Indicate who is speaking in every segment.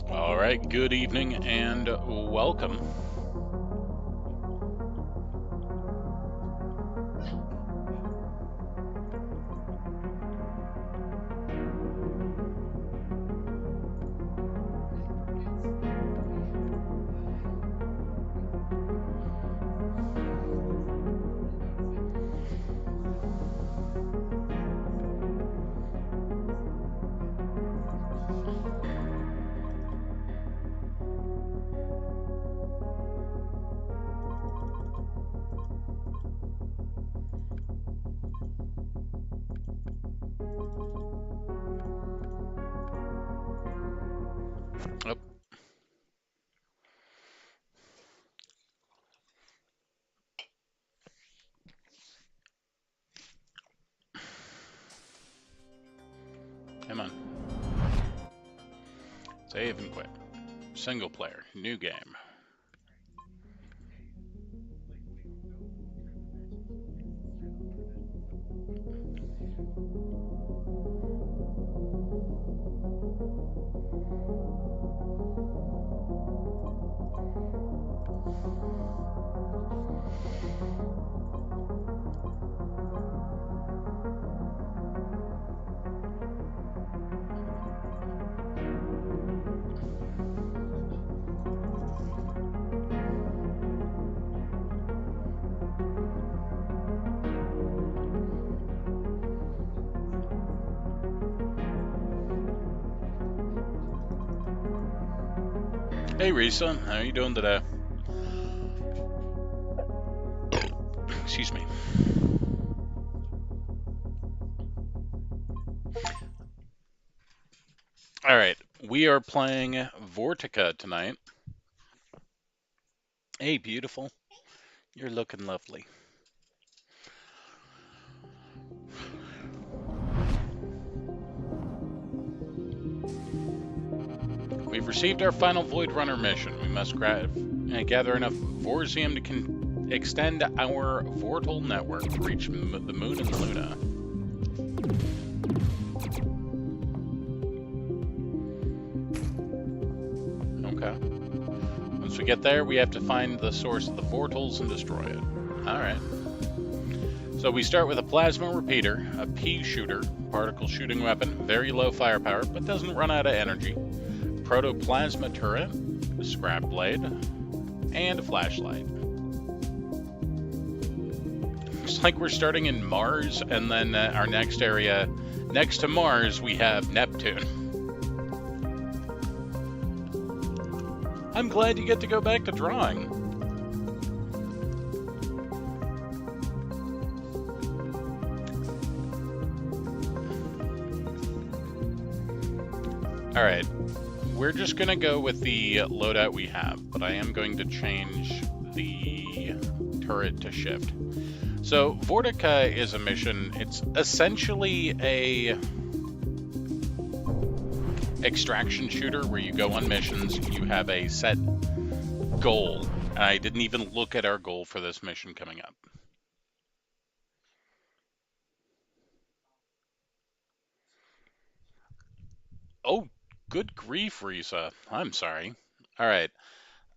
Speaker 1: All right, good evening and welcome. Oh. Come on. Save and quit. Single player, new game. Hey Risa, how are you doing today? Excuse me. All right, we are playing Vortica tonight. Hey, beautiful. You're looking lovely. We've received our final Void Runner mission. We must gather enough Vorzium to extend our Vortal network to reach the Moon and Luna. Okay. Once we get there, we have to find the source of the Vortals and destroy it. Alright. So we start with a Plasma Repeater, a P Shooter, particle shooting weapon, very low firepower, but doesn't run out of energy. Protoplasma turret, a scrap blade, and a flashlight. Looks like we're starting in Mars, and then our next area, next to Mars, we have Neptune. I'm glad you get to go back to drawing. All right. We're just going to go with the loadout we have, but I am going to change the turret to shift. So, Vortica is a mission. It's essentially a extraction shooter where you go on missions, you have a set goal. And I didn't even look at our goal for this mission coming up. Oh, good grief, Risa. I'm sorry. All right.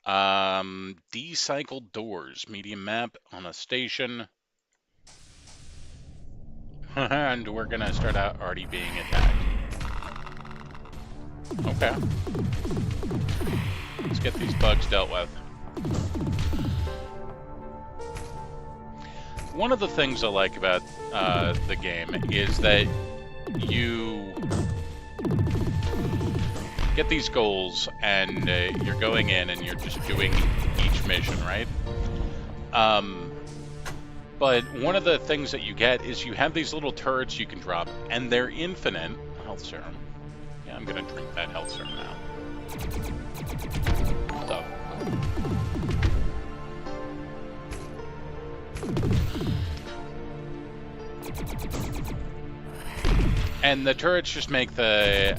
Speaker 1: Decycled doors, medium map on a station. And we're gonna start out already being attacked. Okay. Let's get these bugs dealt with. One of the things I like about the game is that you get these goals and you're going in and you're just doing each mission, right? But one of the things that you get is you have these little turrets you can drop, and they're infinite. Health serum. Yeah, I'm gonna drink that health serum now. So. And the turrets just make the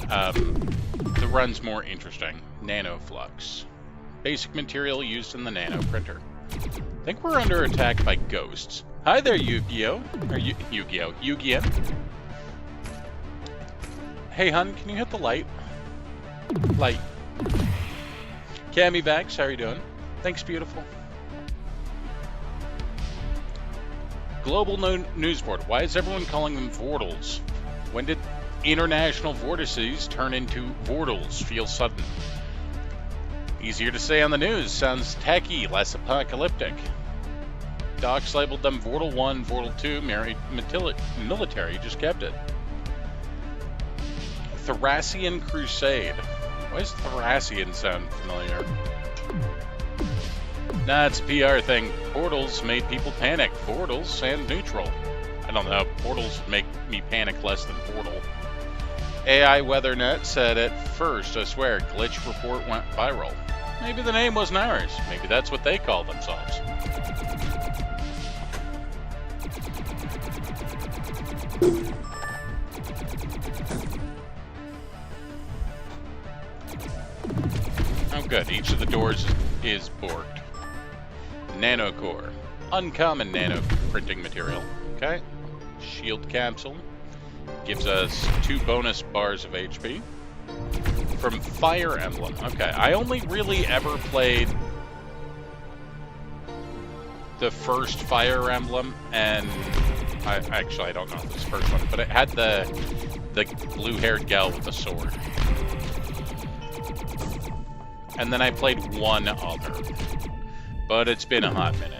Speaker 1: runs more interesting. Nanoflux. Basic material used in the nano printer. I think we're under attack by ghosts. Hi there, Yu-Gi-Oh! Or Yu-Gi-Oh! Yu-Gi-Oh! Hey, hun, can you hit the light? Light. Cammy Bax, how are you doing? Thanks, beautiful. Global News Board. Why is everyone calling them Vortals? When did international vortices turn into Vortals? Feels sudden. Easier to say on the news. Sounds techy, less apocalyptic. Docs labeled them Vortal 1, Vortal 2, military, just kept it. Thracian Crusade. Why does Thracian sound familiar? Nah, it's a PR thing. Portals made people panic. Vortals and neutral. I don't know. Portals would make me panic less than Portal. AI WeatherNet said at first, I swear, glitch report went viral. Maybe the name wasn't ours. Maybe that's what they call themselves. Oh good, each of the doors is borked. Nanocore. Uncommon nano printing material. Okay. Shield capsule. Gives us 2 bonus bars of HP. From Fire Emblem. Okay, I only really ever played the first Fire Emblem, and I don't know if it's the first one, but it had the blue-haired gal with the sword. And then I played one other, but it's been a hot minute.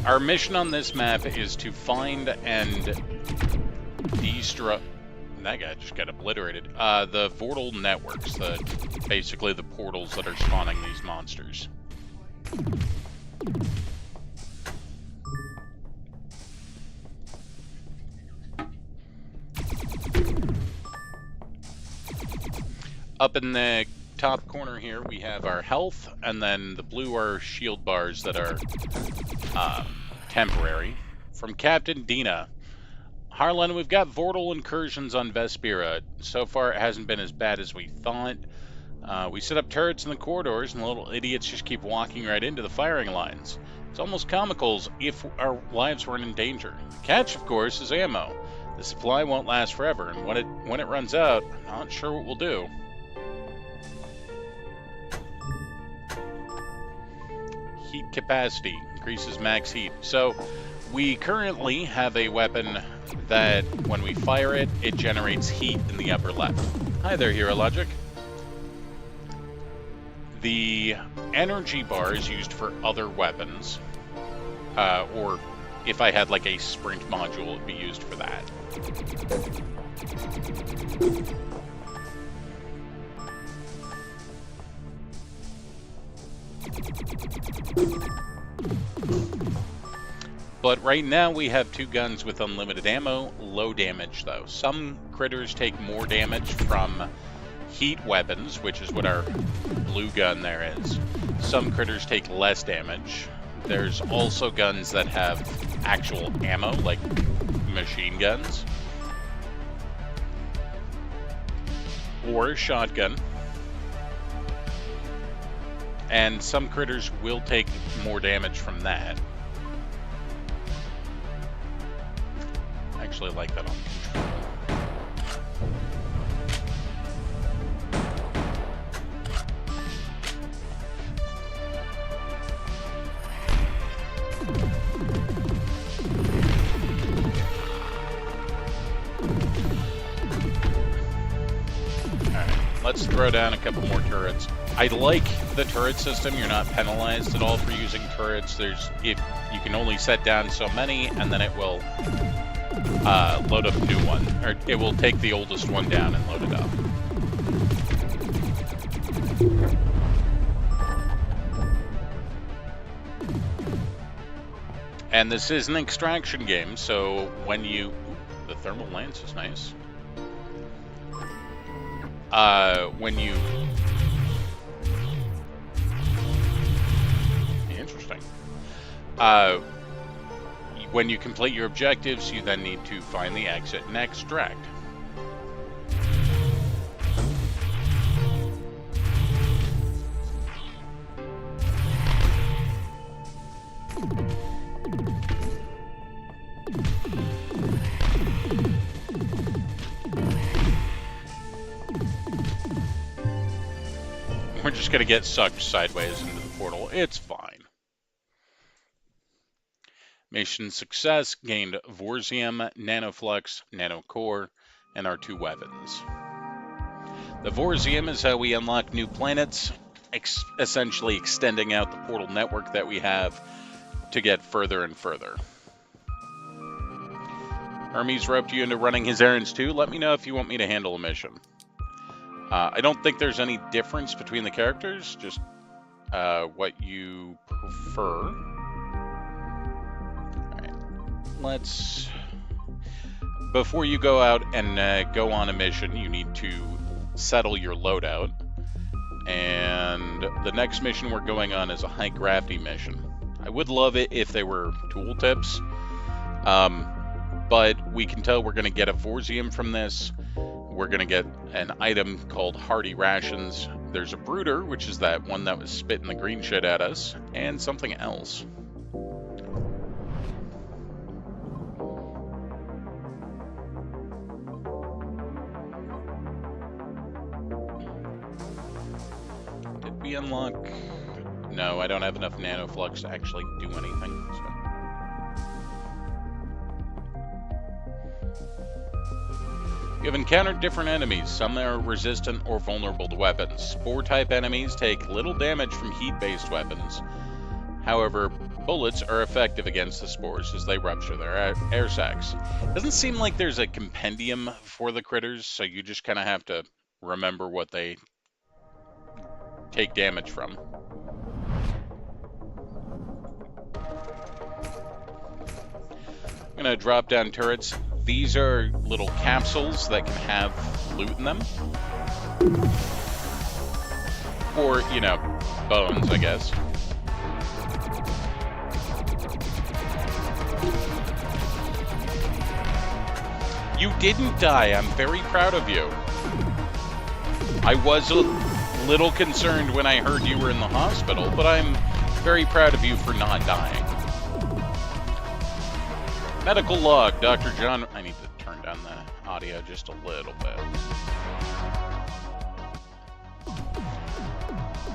Speaker 1: Our mission on this map is to find and destroy... That guy just got obliterated. The Vortal networks, basically the portals that are spawning these monsters. Up in the top corner here, we have our health, and then the blue are shield bars that are temporary. From Captain Dina. Harlan, we've got Vortal incursions on Vespera. So far, it hasn't been as bad as we thought. We set up turrets in the corridors, and the little idiots just keep walking right into the firing lines. It's almost comical if our lives weren't in danger. The catch, of course, is ammo. The supply won't last forever, and when it runs out, I'm not sure what we'll do. Heat capacity increases max heat. So we currently have a weapon that when we fire it, it generates heat in the upper left. Hi there, Hero Logic. The energy bar is used for other weapons, or if I had like a sprint module, it'd be used for that. But right now we have 2 guns with unlimited ammo, low damage though. Some critters take more damage from heat weapons, which is what our blue gun there is. Some critters take less damage. There's also guns that have actual ammo, like machine guns. Or shotgun. And some critters will take more damage from that. I actually like that on control. Alright, let's throw down a couple more turrets. I like the turret system. You're not penalized at all for using turrets. You can only set down so many, and then it will load up a new one, or it will take the oldest one down and load it up. And this is an extraction game, so when you... Ooh, the thermal lance is nice. When you... Interesting. When you complete your objectives, you then need to find the exit and extract. we're just going to get sucked sideways into the portal. It's fine. Mission success, gained Vorzium, Nanoflux, Nanocore, and our 2 weapons. The Vorzium is how we unlock new planets, essentially extending out the portal network that we have to get further and further. Hermes roped you into running his errands too. Let me know if you want me to handle a mission. I don't think there's any difference between the characters, just what you prefer. Let's, before you go out and go on a mission, you need to settle your loadout. And the next mission we're going on is a high gravity mission. I would love it if they were tooltips, but we can tell we're going to get a Vorzium from this. We're going to get an item called Hardy Rations. There's a Brooder, which is that one that was spitting the green shit at us, and something else. We unlock... No, I don't have enough nanoflux to actually do anything. So. You have encountered different enemies. Some are resistant or vulnerable to weapons. Spore-type enemies take little damage from heat-based weapons. However, bullets are effective against the spores as they rupture their air sacs. Doesn't seem like there's a compendium for the critters, so you just kind of have to remember what they take damage from. I'm gonna drop down turrets. These are little capsules that can have loot in them. Or, you know, bones, I guess. You didn't die. I'm very proud of you. I was a little concerned when I heard you were in the hospital, but I'm very proud of you for not dying. Medical log, Dr. John... I need to turn down the audio just a little bit.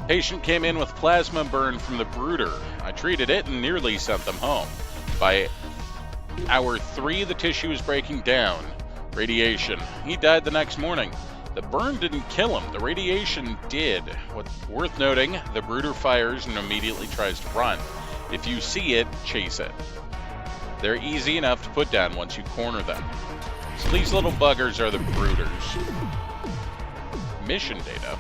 Speaker 1: Patient came in with plasma burn from the Brooder. I treated it and nearly sent them home. By hour 3, the tissue is breaking down. Radiation. He died the next morning. The burn didn't kill him. The radiation did. What's worth noting, the Brooder fires and immediately tries to run. If you see it, chase it. They're easy enough to put down once you corner them. So these little buggers are the Brooders. Mission data.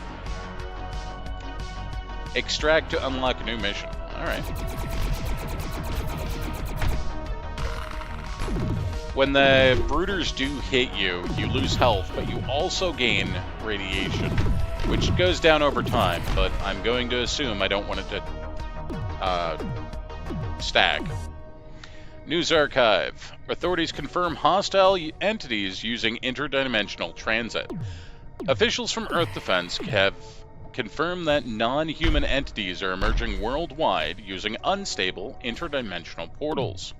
Speaker 1: Extract to unlock a new mission. Alright. When the Brooders do hit you, you lose health, but you also gain radiation, which goes down over time, but I'm going to assume I don't want it to stack. News Archive. Authorities confirm hostile entities using interdimensional transit. Officials from Earth Defense have confirmed that non-human entities are emerging worldwide using unstable interdimensional portals.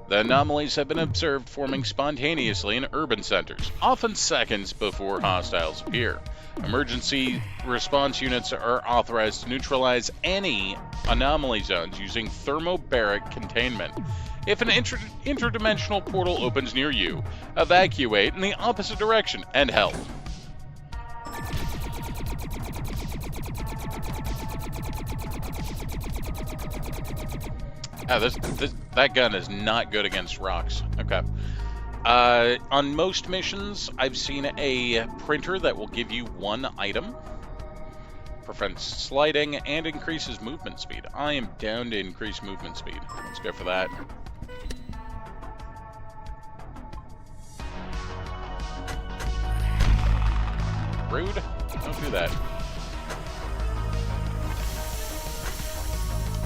Speaker 1: The anomalies have been observed forming spontaneously in urban centers, often seconds before hostiles appear. Emergency response units are authorized to neutralize any anomaly zones using thermobaric containment. If an interdimensional portal opens near you, evacuate in the opposite direction and help. That gun is not good against rocks. Okay. On most missions, I've seen a printer that will give you one item. Prevents sliding and increases movement speed. I am down to increase movement speed. Let's go for that. Rude. Don't do that.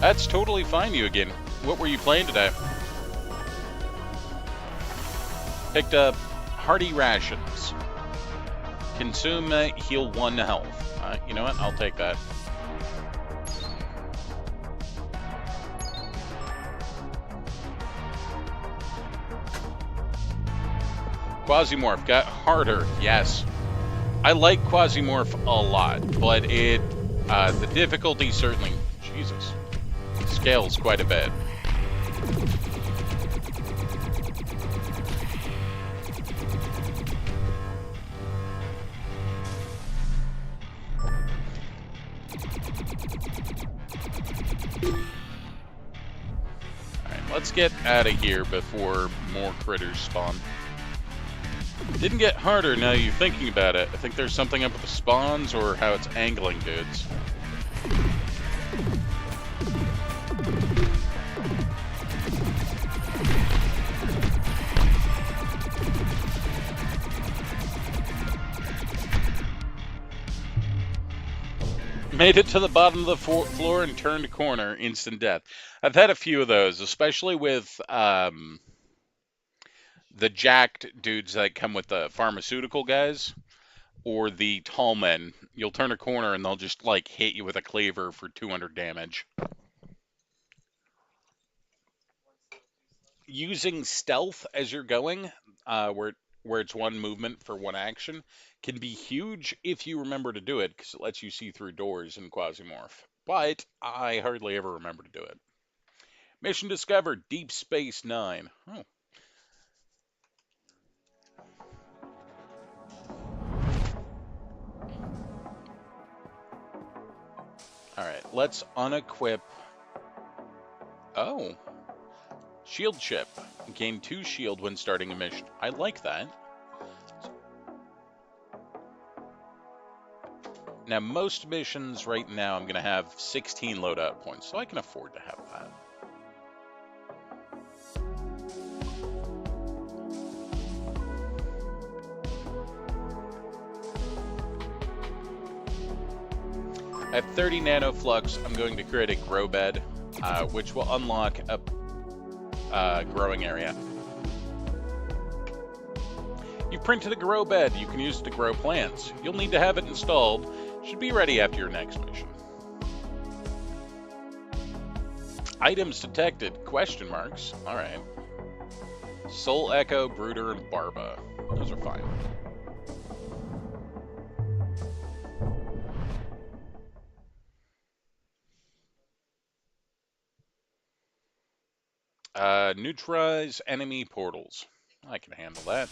Speaker 1: That's totally fine, you again. What were you playing today? Picked up Hardy Rations. Consume, heal 1 health. You know what? I'll take that. Quasimorph got harder. Yes. I like Quasimorph a lot, but The difficulty certainly... Jesus. Scales quite a bit. Let's get out of here before more critters spawn. Didn't get harder now you're thinking about it. I think there's something up with the spawns or how it's angling dudes. Made it to the bottom of the floor and turned a corner, instant death. I've had a few of those, especially with the jacked dudes that come with the pharmaceutical guys, or the tall men. You'll turn a corner and they'll just like hit you with a cleaver for 200 damage. Using stealth as you're going, where it's one movement for one action, can be huge if you remember to do it, because it lets you see through doors in Quasimorph. But I hardly ever remember to do it. Mission discovered, Deep Space Nine. Oh. Alright, let's unequip... Oh. Shield chip. Gain 2 shield when starting a mission. I like that. Now, most missions right now, I'm going to have 16 loadout points, so I can afford to have that. I have 30 nanoflux. I'm going to create a grow bed, which will unlock a growing area. You've printed a grow bed. You can use it to grow plants. You'll need to have it installed. Should be ready after your next mission. Items detected, question marks. Alright. Soul Echo, Brooder, and Barba. Those are fine. Neutralize enemy portals. I can handle that.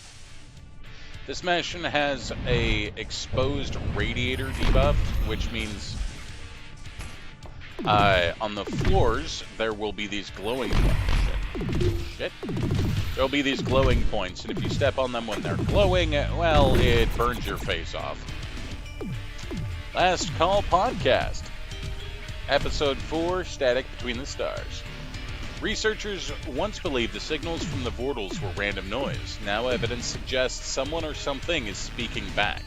Speaker 1: This mission has a exposed radiator debuff, which means on the floors there will be these glowing points. Shit. There'll be these glowing points, and if you step on them when they're glowing, well, it burns your face off. Last Call Podcast. Episode 4, Static Between the Stars. Researchers once believed the signals from the Vortals were random noise. Now evidence suggests someone or something is speaking back.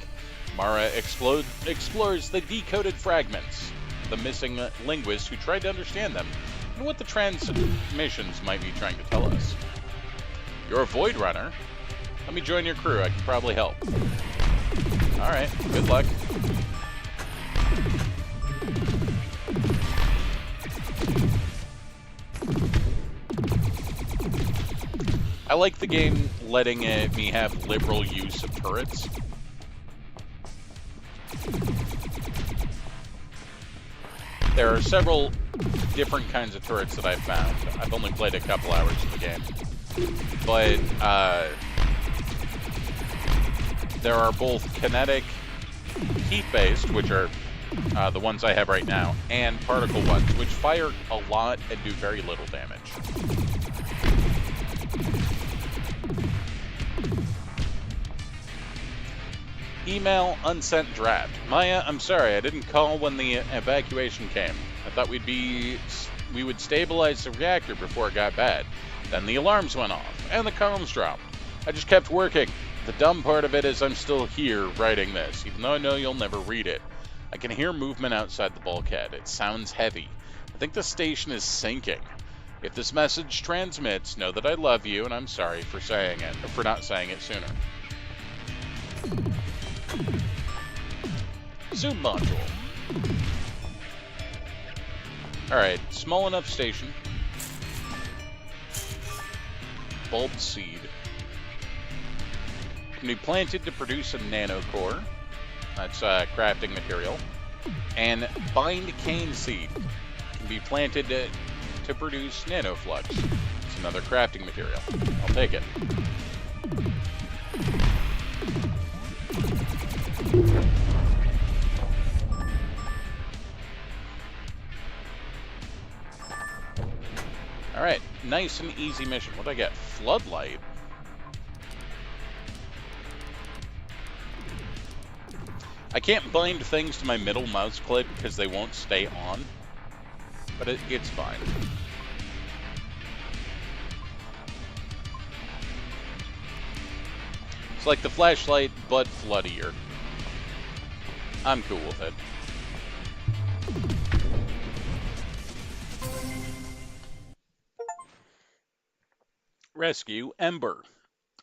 Speaker 1: Mara explores the decoded fragments, the missing linguist who tried to understand them, and what the transmissions might be trying to tell us. You're a Void Runner. Let me join your crew. I can probably help. Alright, good luck. I like the game letting me have liberal use of turrets. There are several different kinds of turrets that I've found. I've only played a couple hours of the game. But there are both kinetic, heat-based, which are the ones I have right now, and particle ones, which fire a lot and do very little damage. Email unsent draft. Maya, I'm sorry, I didn't call when the evacuation came. I thought we would stabilize the reactor before it got bad. Then the alarms went off, and the comms dropped. I just kept working. The dumb part of it is I'm still here writing this, even though I know you'll never read it. I can hear movement outside the bulkhead. It sounds heavy. I think the station is sinking. If this message transmits, know that I love you, and I'm sorry for saying it, or for not saying it sooner. Zoom module. Alright, small enough station. Bulb seed. Can be planted to produce a nanocore. That's crafting material. And bind cane seed can be planted to produce nanoflux. It's another crafting material. I'll take it. Alright, nice and easy mission. What did I get? Floodlight. I can't bind things to my middle mouse click because they won't stay on, but it's fine. It's like the flashlight, but floodier. I'm cool with it. Rescue Ember.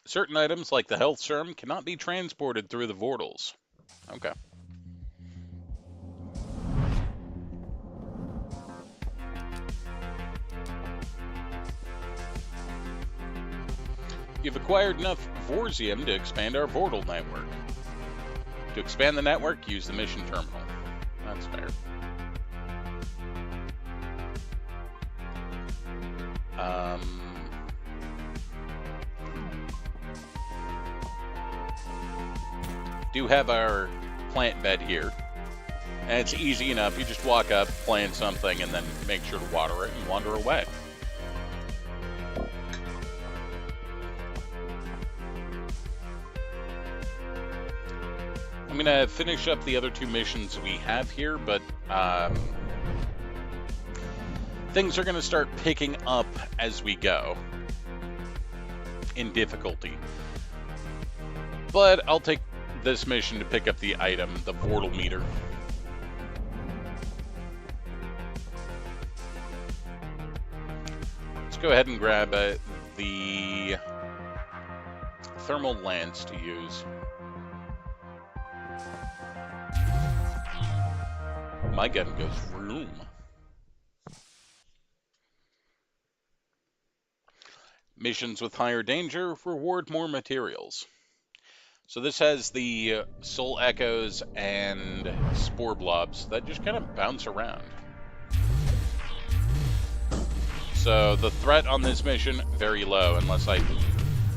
Speaker 1: Certain items, like the health serum, cannot be transported through the portals. Okay. You've acquired enough Vorzium to expand our portal network. To expand the network, use the mission terminal. That's fair. Do have our plant bed here. And it's easy enough. You just walk up, plant something, and then make sure to water it and wander away. I'm going to finish up the other two missions we have here, but things are going to start picking up as we go in difficulty. But I'll take this mission to pick up the item, the portal meter. Let's go ahead and grab the thermal lance to use. My gun goes vroom. Missions with higher danger reward more materials. So this has the soul echoes and spore blobs that just kind of bounce around. So the threat on this mission, very low, unless I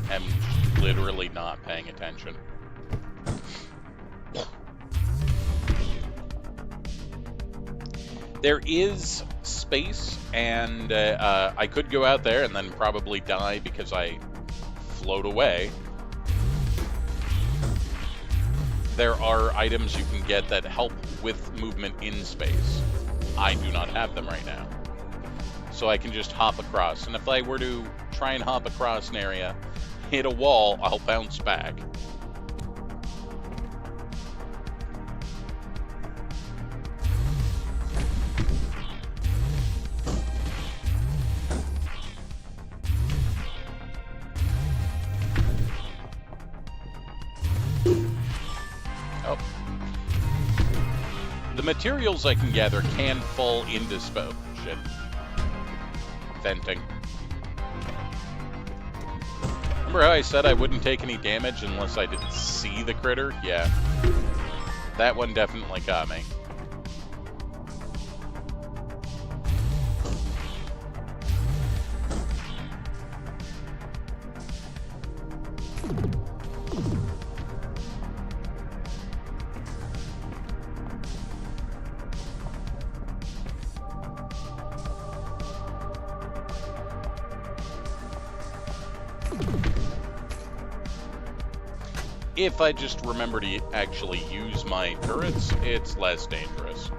Speaker 1: am literally not paying attention. There is space, and I could go out there and then probably die because I float away. There are items you can get that help with movement in space. I do not have them right now. So I can just hop across. And if I were to try and hop across an area, hit a wall, I'll bounce back. The materials I can gather can fall into shit. Venting. Remember how I said I wouldn't take any damage unless I didn't see the critter? Yeah. That one definitely got me. If I just remember to actually use my turrets, it's less dangerous.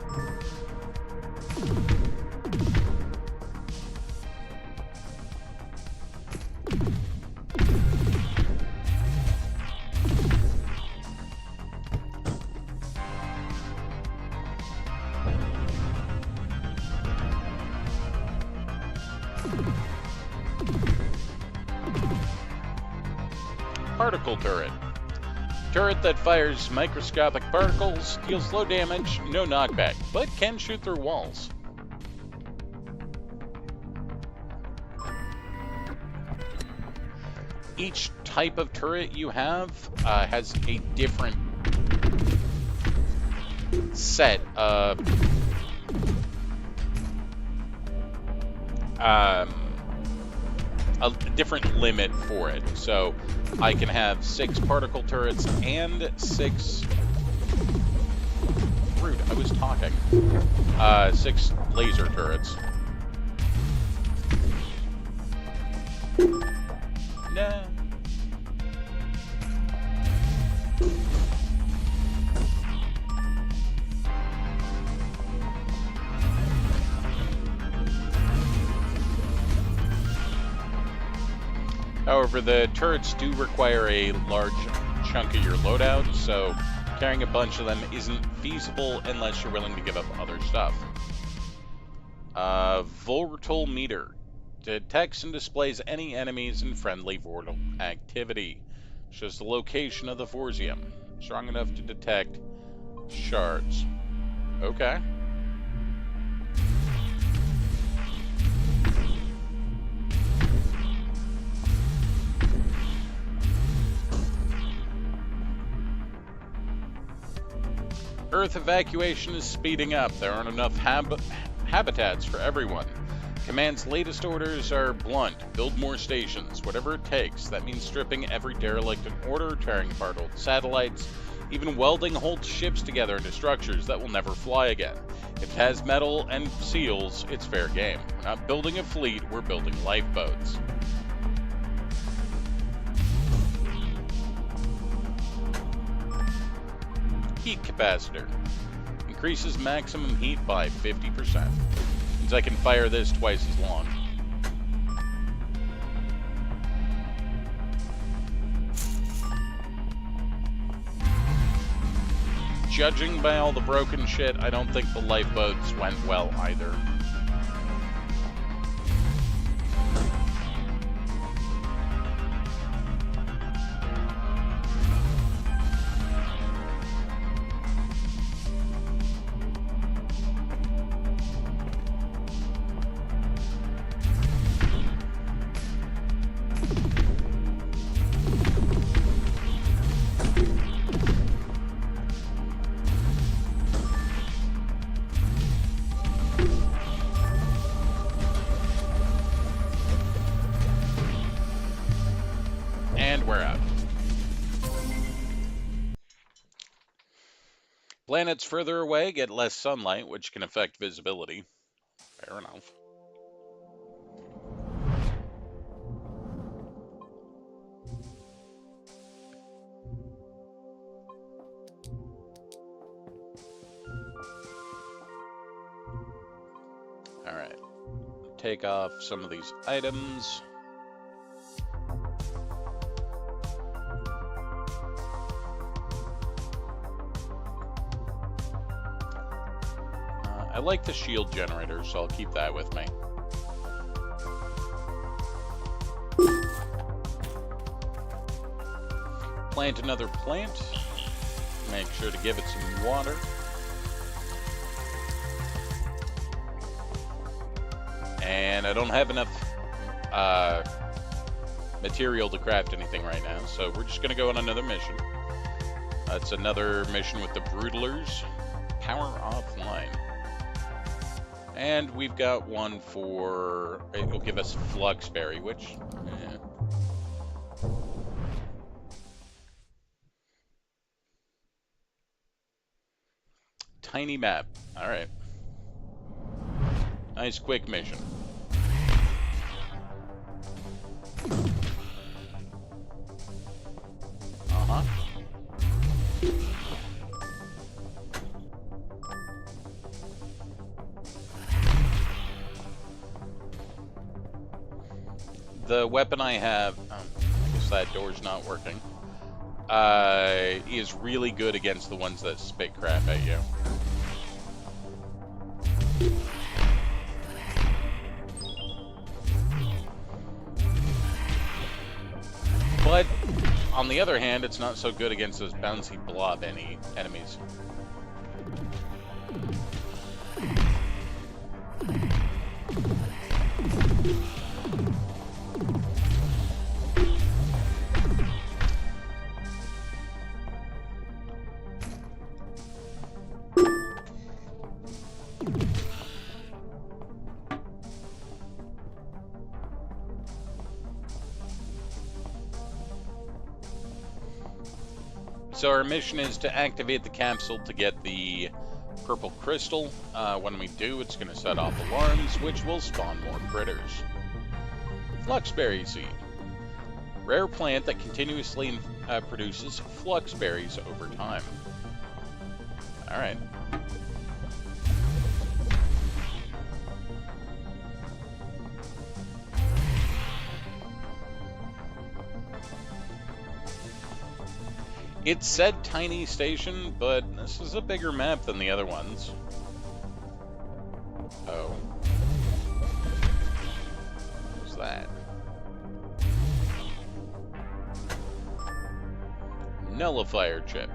Speaker 1: Particle turret. Turret that fires microscopic particles, deals low damage, no knockback, but can shoot through walls. Each type of turret you have has a different set a different limit for it. So I can have 6 particle turrets and 6... Rude, I was talking. 6 laser turrets. Nah. However, the turrets do require a large chunk of your loadout, so carrying a bunch of them isn't feasible unless you're willing to give up other stuff. Vortal meter. Detects and displays any enemies in friendly vortal activity. Shows the location of the Vortium. Strong enough to detect shards. Okay. Earth evacuation is speeding up. There aren't enough habitats for everyone. Command's latest orders are blunt. Build more stations, whatever it takes. That means stripping every derelict in order, tearing apart old satellites, even welding whole ships together into structures that will never fly again. If it has metal and seals, it's fair game. We're not building a fleet, we're building lifeboats. Heat capacitor. Increases maximum heat by 50%. Means I can fire this twice as long. Judging by all the broken shit, I don't think the lifeboats went well either. And we're out. Planets further away get less sunlight, which can affect visibility. Fair enough. Alright. Take off some of these items. I like the shield generator, so I'll keep that with me. Plant another plant. Make sure to give it some water. And I don't have enough material to craft anything right now, so we're just going to go on another mission. It's another mission with the Brutalers. Power offline. And we've got one for... It'll give us Fluxberry, which... Tiny map. Alright. Nice quick mission. Uh-huh. The weapon I have, I guess that door's not working, is really good against the ones that spit crap at you. But, on the other hand, it's not so good against those bouncy blob enemies. So our mission is to activate the capsule to get the purple crystal. When we do, it's going to set off alarms, which will spawn more critters. Fluxberry seed. Rare plant that continuously produces fluxberries over time. Alright. It said tiny station, but this is a bigger map than the other ones. Oh. What's that? Nullifier chip.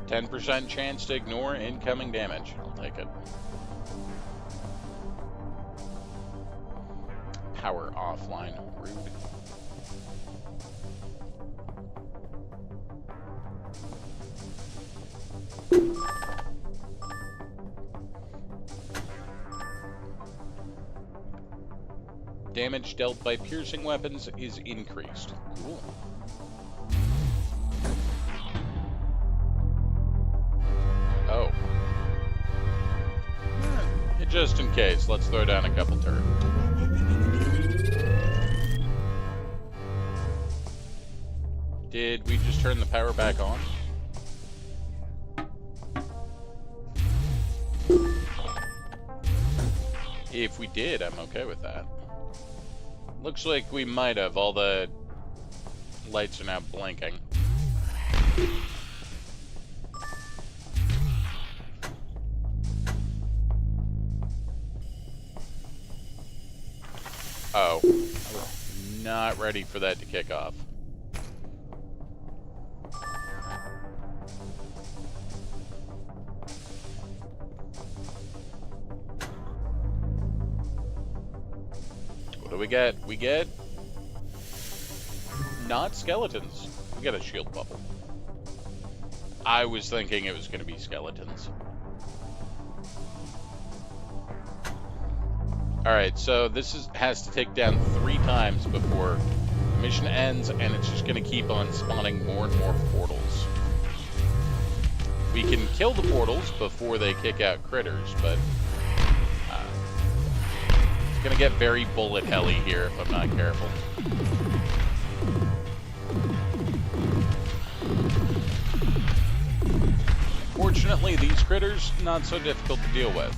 Speaker 1: 10% chance to ignore incoming damage. I'll take it. Power offline. Rude. Damage dealt by piercing weapons is increased. Cool. Oh. Just in case, let's throw down a couple turrets. Did we just turn the power back on? If we did, I'm okay with that. Looks like we might have. All the lights are now blinking. Oh. I was not ready for that to kick off. What do we get? We get not skeletons. We get a shield bubble. I was thinking it was going to be skeletons. Alright, so this has to take down 3 times before the mission ends, and it's just going to keep on spawning more and more portals. We can kill the portals before they kick out critters, but it's going to get very bullet helly here if I'm not careful. Fortunately, these critters, not so difficult to deal with.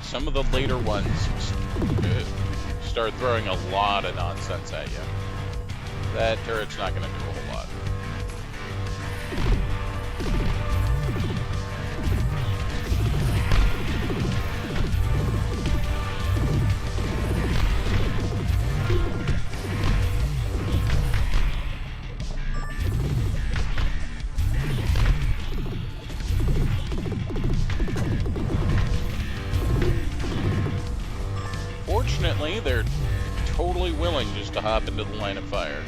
Speaker 1: Some of the later ones start throwing a lot of nonsense at you. That turret's not going to do a whole lot. Fortunately, they're totally willing just to hop into the line of fire.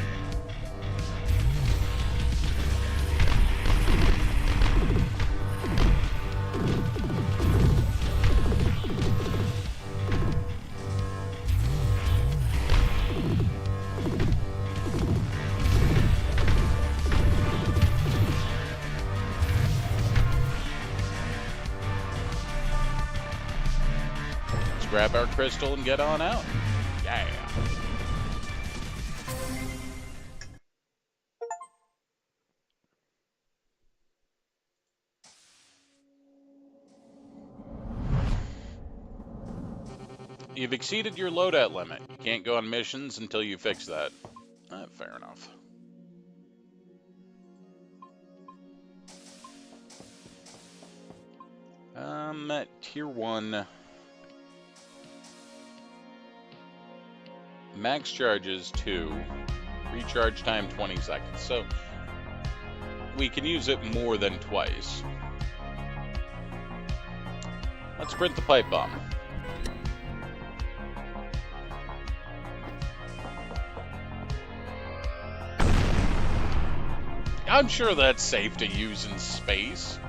Speaker 1: Grab our crystal and get on out. Yeah. You've exceeded your loadout limit. You can't go on missions until you fix that. Fair enough. Tier 1. Max charges 2, recharge time 20 seconds, so we can use it more than twice. Let's print the pipe bomb. I'm sure that's safe to use in space.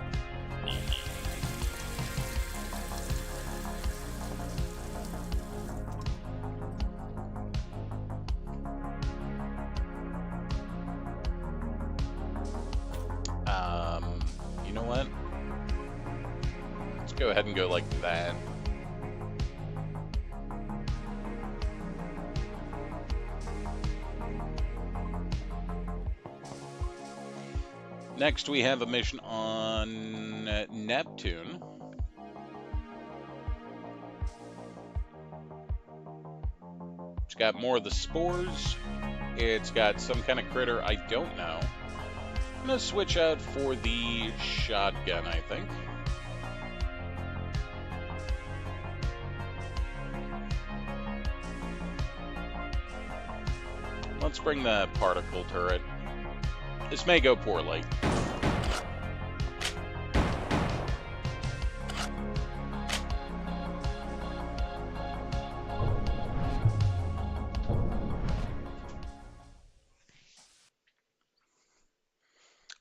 Speaker 1: go ahead and go like that. Next, we have a mission on Neptune. It's got more of the spores. It's got some kind of critter I don't know. I'm going to switch out for the shotgun, I think. Let's bring the particle turret. This may go poorly.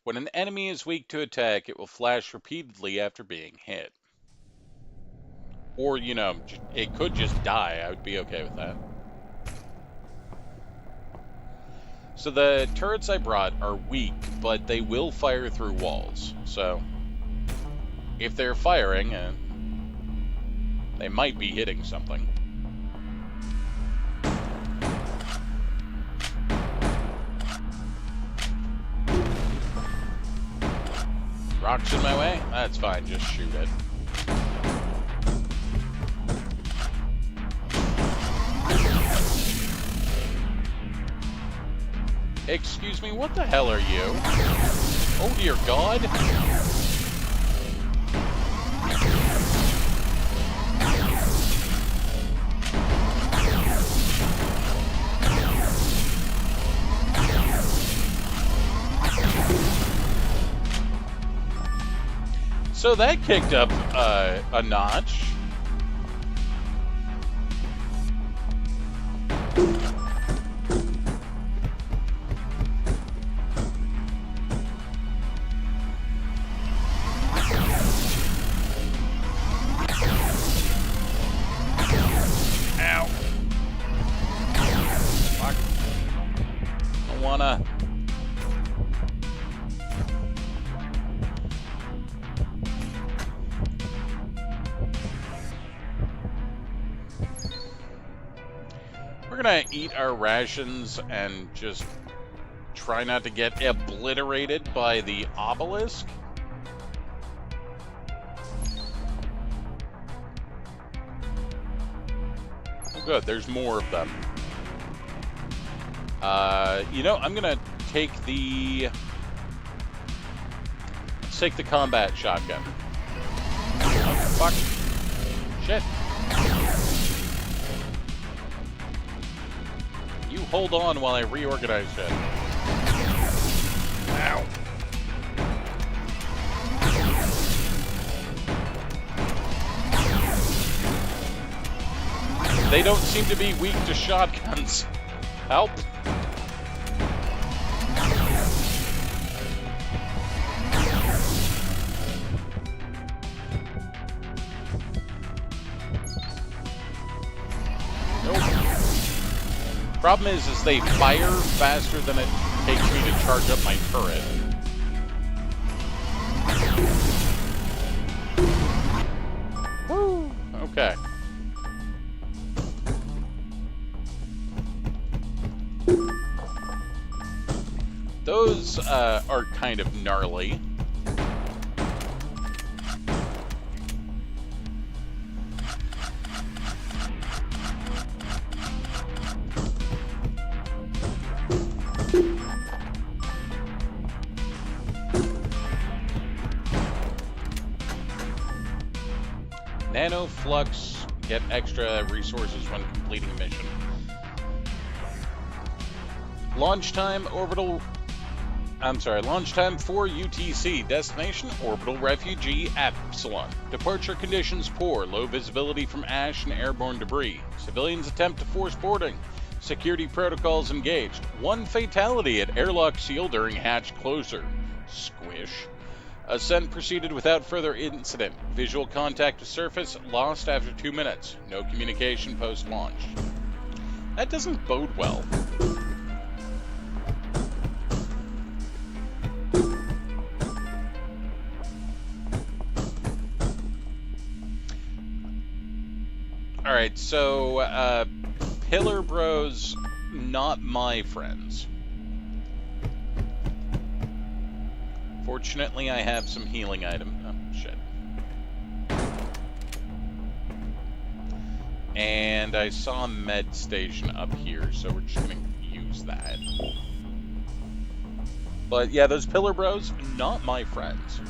Speaker 1: When an enemy is weak to attack, it will flash repeatedly after being hit. Or, you know, it could just die. I would be okay with that. So the turrets I brought are weak, but they will fire through walls. So if they're firing, they might be hitting something. Rocks in my way? That's fine, just shoot it. Excuse me, what the hell are you? Oh dear God! So that kicked up a notch. Ow. Fuck. I wanna... We're gonna eat our rations and just try not to get obliterated by the obelisk. Oh, good, there's more of them. You know, I'm gonna take the... Let's take the combat shotgun. Oh, fuck. Shit. You hold on while I reorganize it. Ow. They don't seem to be weak to shotguns. Help. Problem is they fire faster than it takes me to charge up my turret. Woo! Okay. Those are kind of gnarly. Nanoflux, get extra resources when completing a mission. Launch time for UTC. Destination, Orbital Refugee Epsilon. Departure conditions poor. Low visibility from ash and airborne debris. Civilians attempt to force boarding. Security protocols engaged. One fatality at airlock seal during hatch closure. Squish. Ascent proceeded without further incident. Visual contact with surface lost after 2 minutes. No communication post-launch. That doesn't bode well. Alright, so, Pillar Bros, not my friends. Fortunately, I have some healing items. Oh, shit. And I saw a med station up here, so we're just gonna use that. But yeah, those Pillar Bros, not my friends.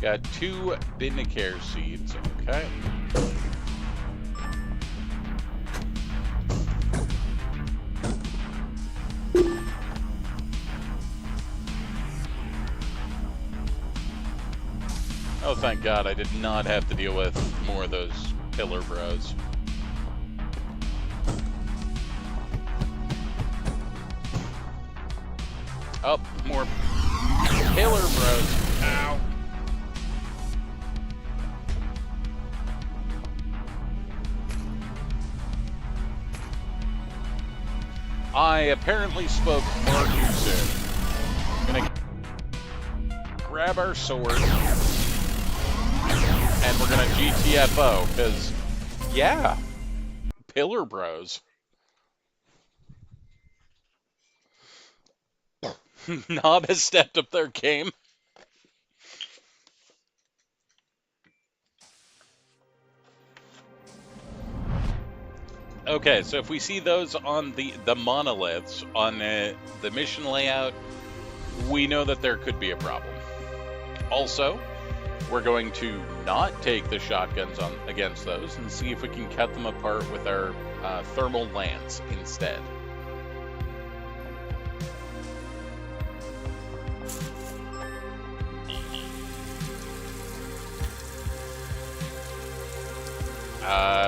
Speaker 1: Got 2 Bindicare seeds, okay. Oh, thank God, I did not have to deal with more of those Pillar Bros. Oh, more Pillar Bros. Ow. I apparently spoke far too soon. I'm gonna grab our sword, and we're gonna GTFO, because, yeah, Pillar Bros. Knob has stepped up their game. Okay, so if we see those on the monoliths on the mission layout, we know that there could be a problem. Also, we're going to not take the shotguns on against those and see if we can cut them apart with our thermal lance instead.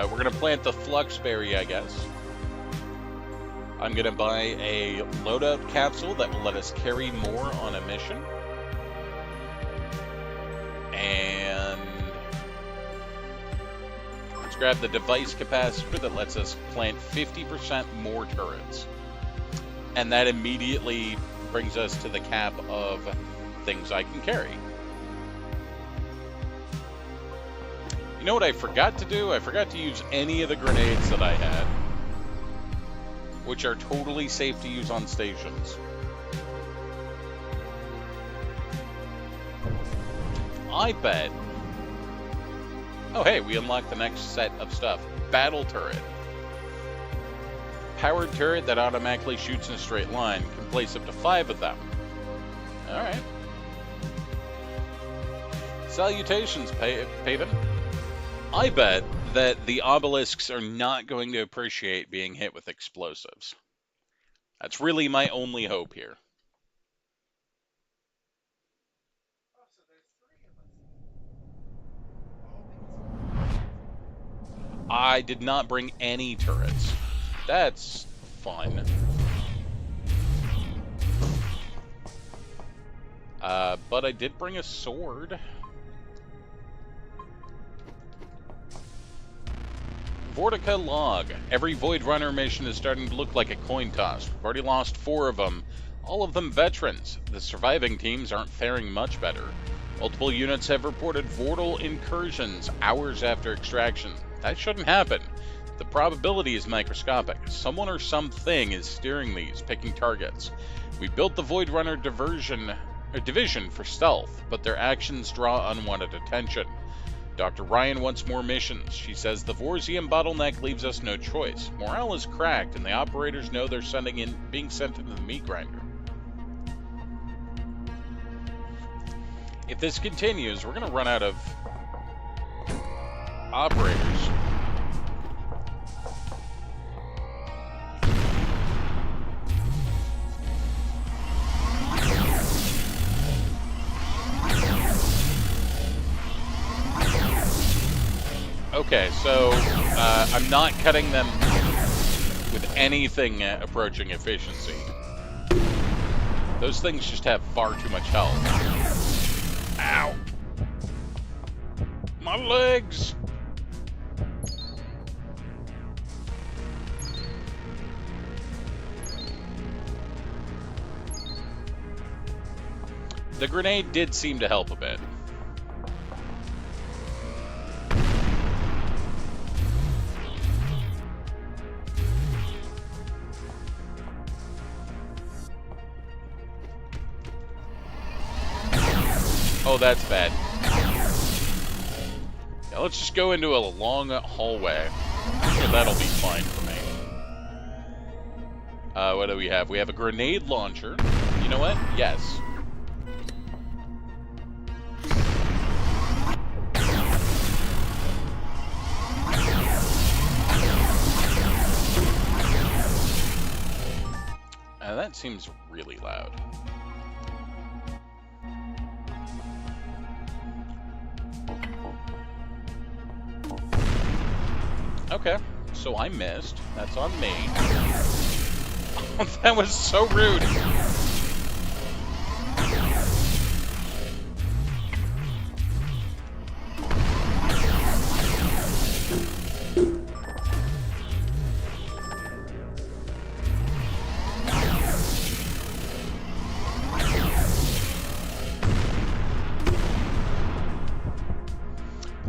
Speaker 1: We're going to plant the Fluxberry, I guess. I'm going to buy a loadout capsule that will let us carry more on a mission. And let's grab the device capacitor that lets us plant 50% more turrets. And that immediately brings us to the cap of things I can carry. You know what I forgot to do? I forgot to use any of the grenades that I had, which are totally safe to use on stations. I bet. Oh, hey, we unlocked the next set of stuff. Battle turret. Powered turret that automatically shoots in a straight line. Can place up to 5 of them. Alright. Salutations, Paven. I bet that the obelisks are not going to appreciate being hit with explosives. That's really my only hope here. I did not bring any turrets. That's fun. But I did bring a sword. Vortica log. Every Void Runner mission is starting to look like a coin toss. We've already lost 4 of them, all of them veterans. The surviving teams aren't faring much better. Multiple units have reported Vortal incursions hours after extraction. That shouldn't happen. The probability is microscopic. Someone or something is steering these, picking targets. We built the Void Runner division for stealth, but their actions draw unwanted attention. Dr. Ryan wants more missions. She says the Vorzium bottleneck leaves us no choice. Morale is cracked, and the operators know they're being sent into the meat grinder. If this continues, we're going to run out of operators. Okay, so I'm not cutting them with anything approaching efficiency. Those things just have far too much health. Ow. My legs! The grenade did seem to help a bit. Oh, that's bad. Yeah, let's just go into a long hallway. So that'll be fine for me. What do we have? We have a grenade launcher. You know what? Yes. That seems really loud. Okay, so I missed. That's on me. That was so rude.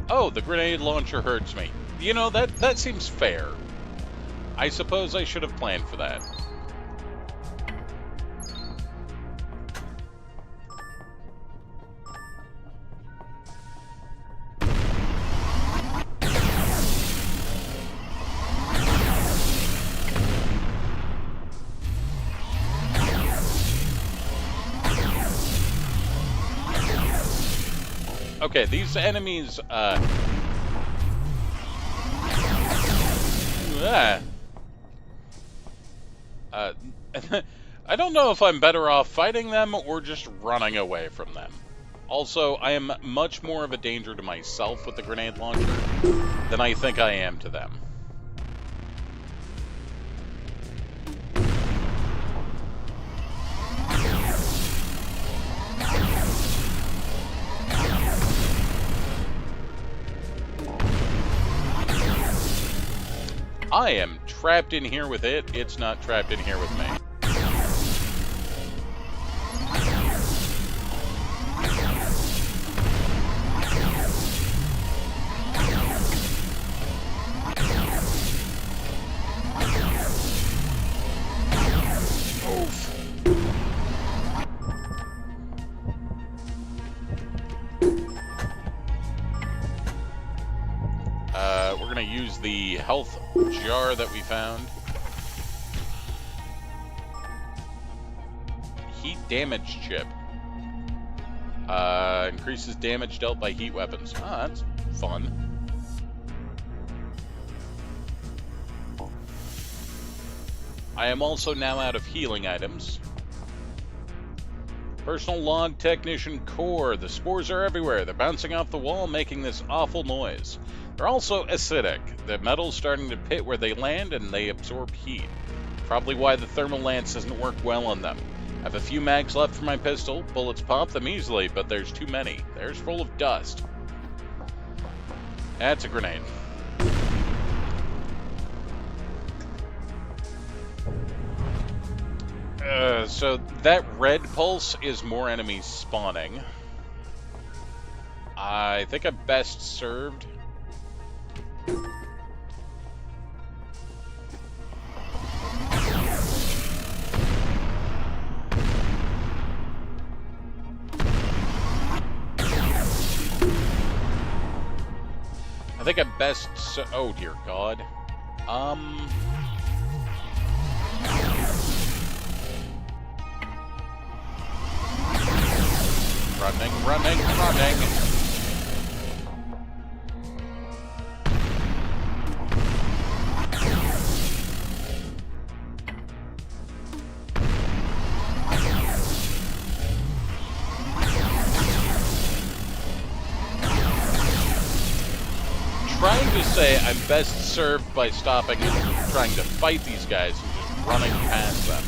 Speaker 1: Oh, the grenade launcher hurts me. You know, that seems fair. I suppose I should have planned for that. Okay, these enemies, I don't know if I'm better off fighting them or just running away from them. Also, I am much more of a danger to myself with the grenade launcher than I think I am to them. I am trapped in here with it. It's not trapped in here with me. We're going to use the health jar that we found. Heat damage chip. Increases damage dealt by heat weapons. Ah, that's fun. I am also now out of healing items. Personal log technician core. The spores are everywhere. They're bouncing off the wall, making this awful noise. They're also acidic. The metal's starting to pit where they land, and they absorb heat. Probably why the thermal lance doesn't work well on them. I have a few mags left for my pistol. Bullets pop them easily, but there's too many. Theirs full of dust. That's a grenade. So that red pulse is more enemies spawning. I think I'm best served. I think I'm best. Oh dear God. Running. Trying to say I'm best served by stopping and trying to fight these guys and just running past them.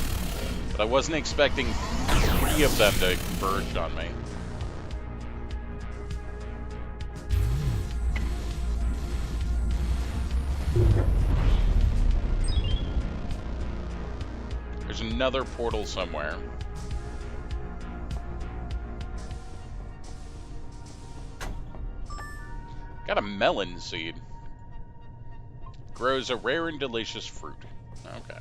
Speaker 1: But I wasn't expecting 3 of them to converge on me. There's another portal somewhere. Got a melon seed. Grows a rare and delicious fruit. Okay.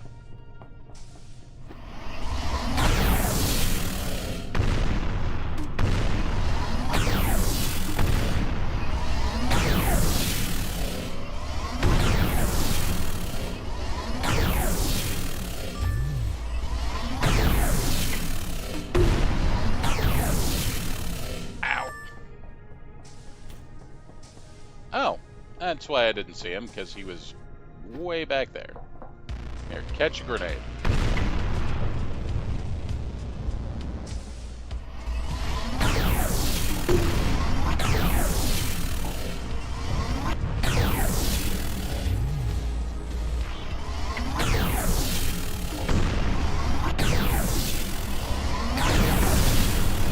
Speaker 1: Oh, that's why I didn't see him, because he was way back there. Here, catch a grenade.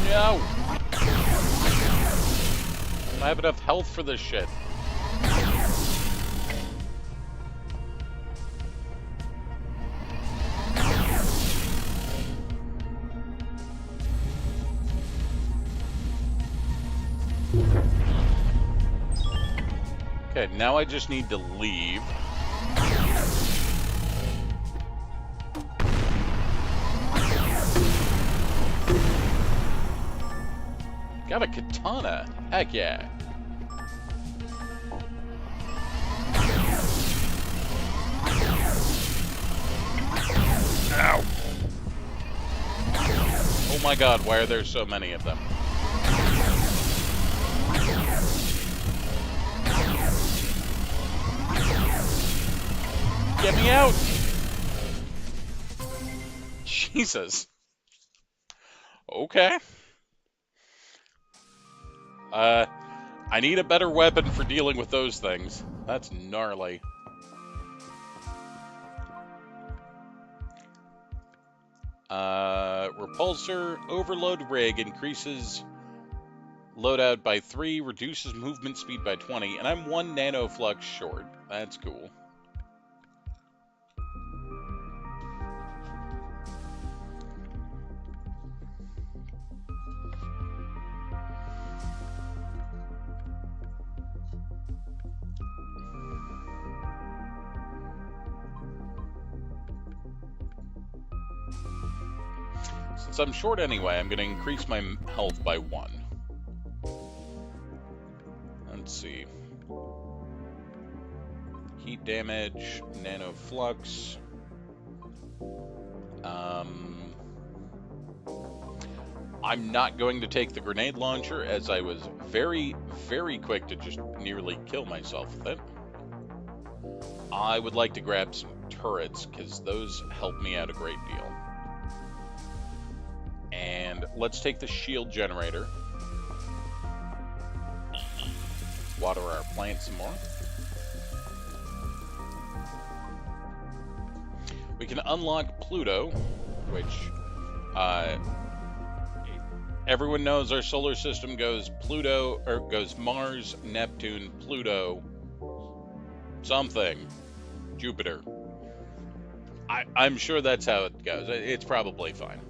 Speaker 1: No! I have enough health for this shit. Okay, now I just need to leave. Got a katana. Heck yeah. Ow. Oh my god, why are there so many of them? Get me out! Jesus. Okay. I need a better weapon for dealing with those things. That's gnarly. Repulsor overload rig increases loadout by 3, reduces movement speed by 20, and I'm 1 nanoflux short. That's cool. Since I'm short anyway, I'm going to increase my health by 1. Let's see. Heat damage, nanoflux. I'm not going to take the grenade launcher, as I was very, very quick to just nearly kill myself with it. I would like to grab some turrets, because those help me out a great deal. And let's take the shield generator. Water our plants some more. We can unlock Pluto, which everyone knows our solar system goes Pluto, or goes Mars, Neptune, Pluto, something, Jupiter. I'm sure that's how it goes. It's probably fine.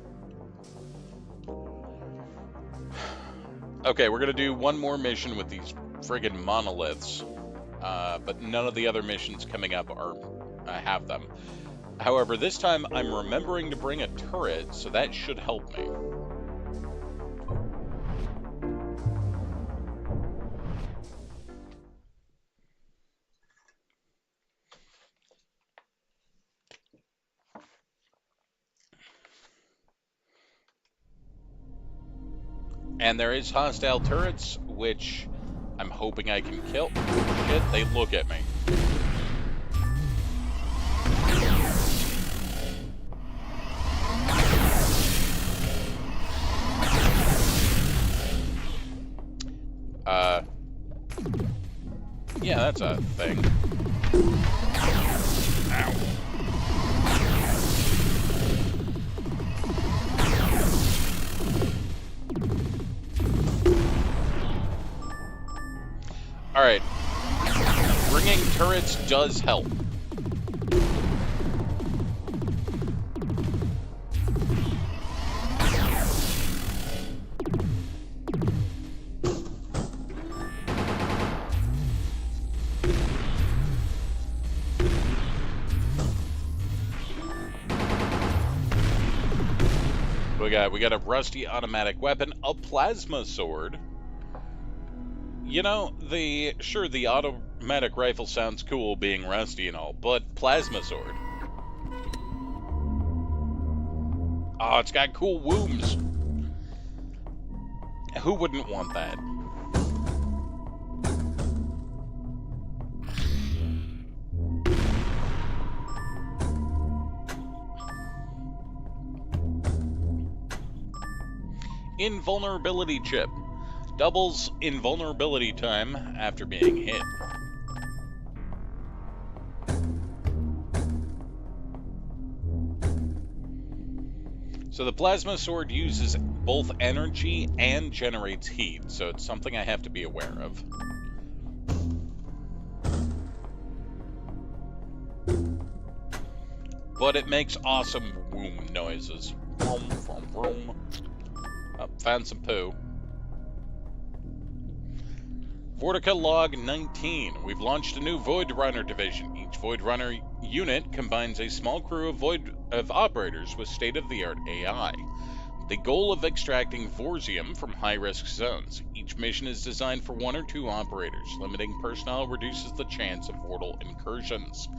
Speaker 1: Okay, we're gonna do one more mission with these friggin' monoliths, but none of the other missions coming up are have them. However, this time I'm remembering to bring a turret, so that should help me. And there is hostile turrets, which I'm hoping I can kill. Shit, they look at me. Yeah, that's a thing. Ow. Alright. Bringing turrets does help. we got? We got a rusty automatic weapon, a plasma sword. You know, the automatic rifle sounds cool being rusty and all, but plasma sword. Oh, it's got cool wombs. Who wouldn't want that? Invulnerability chip. Doubles invulnerability time after being hit. So the plasma sword uses both energy and generates heat, so it's something I have to be aware of. But it makes awesome womb noises. Vroom, vroom, vroom. Oh, found some poo. Vortica Log 19. We've launched a new Void Runner division. Each Void Runner unit combines a small crew of operators with state-of-the-art AI. The goal of extracting Vorzium from high-risk zones. Each mission is designed for 1 or 2 operators. Limiting personnel reduces the chance of Vortal incursions.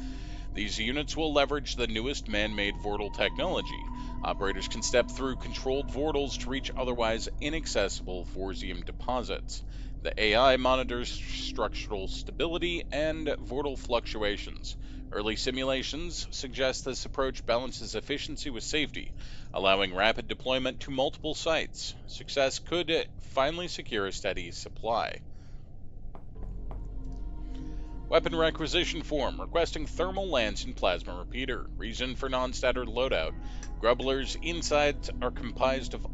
Speaker 1: These units will leverage the newest man-made Vortal technology. Operators can step through controlled Vortals to reach otherwise inaccessible Vorzium deposits. The AI monitors structural stability and Vortal fluctuations. Early simulations suggest this approach balances efficiency with safety, allowing rapid deployment to multiple sites. Success could finally secure a steady supply. Weapon requisition form, requesting thermal lance and plasma repeater. Reason for non-standard loadout. Grubbler's insides are comprised of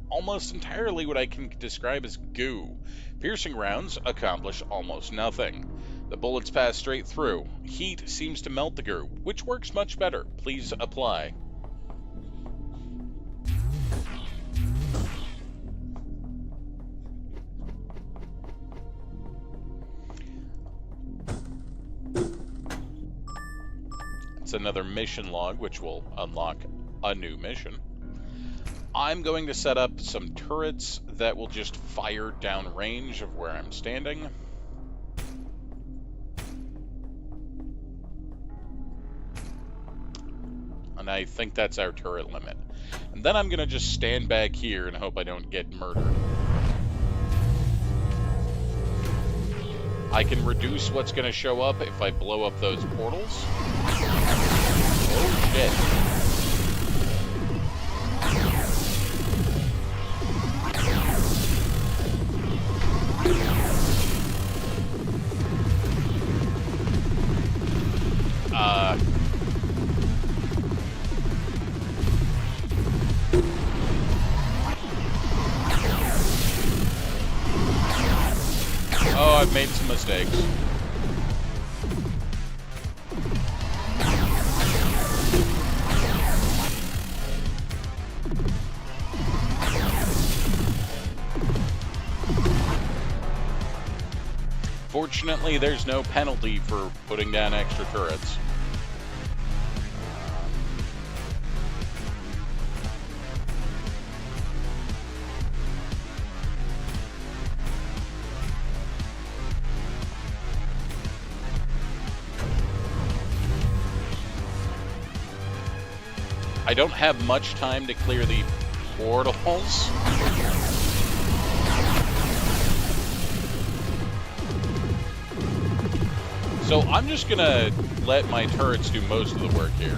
Speaker 1: almost entirely what I can describe as goo. Piercing rounds accomplish almost nothing. The bullets pass straight through. Heat seems to melt the goo, which works much better. Please apply. It's another mission log, which will unlock a new mission. I'm going to set up some turrets that will just fire down range of where I'm standing. And I think that's our turret limit. And then I'm going to just stand back here and hope I don't get murdered. I can reduce what's going to show up if I blow up those portals. Oh shit. Oh, I've made some mistakes. Fortunately, there's no penalty for putting down extra turrets. I don't have much time to clear the portals. So I'm just gonna let my turrets do most of the work here.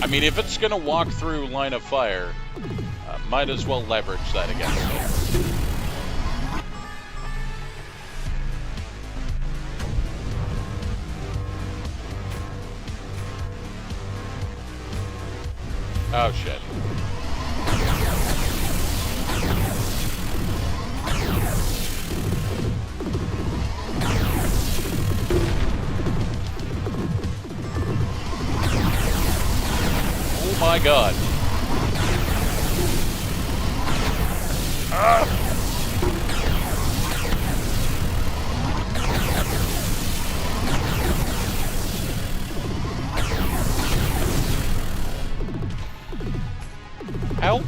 Speaker 1: I mean, if it's going to walk through line of fire, might as well leverage that against it. Oh, shit. my god. Ah! Help!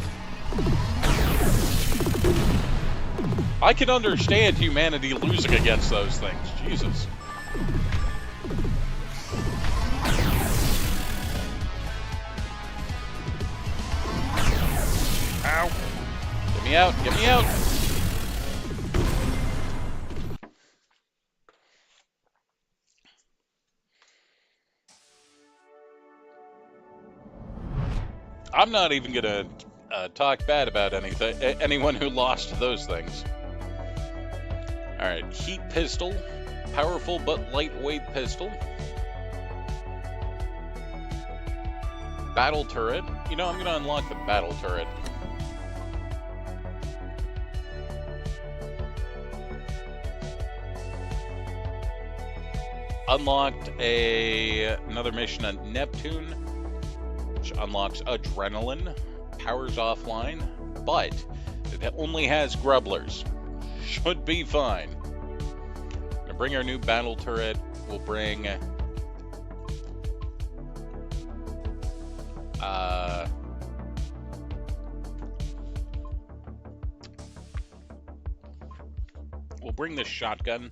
Speaker 1: I can understand humanity losing against those things. Jesus. Ow! Get me out! Get me out! I'm not even gonna talk bad about anyone who lost to those things. Alright, heat pistol. Powerful but lightweight pistol. Battle turret. You know, I'm gonna unlock the battle turret. Unlocked another mission at Neptune, which unlocks adrenaline. Powers offline, but it only has grubblers. Should be fine. Gonna bring our new battle turret. We'll bring we'll bring the shotgun.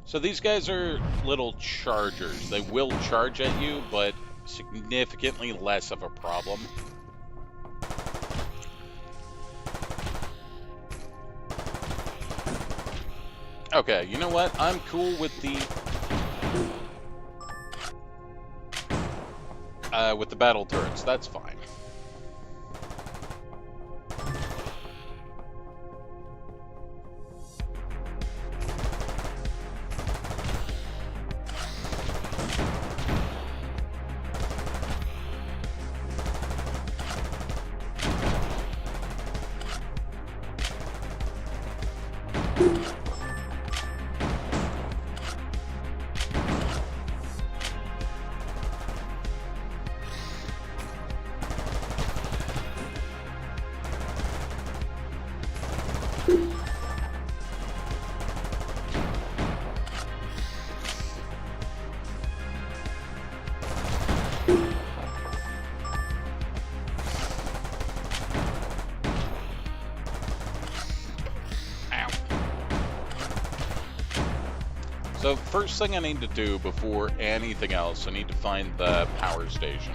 Speaker 1: So these guys are little chargers. They will charge at you, but significantly less of a problem. Okay, you know what? I'm cool with the battle turrets. That's fine. So first thing I need to do before anything else, I need to find the power station.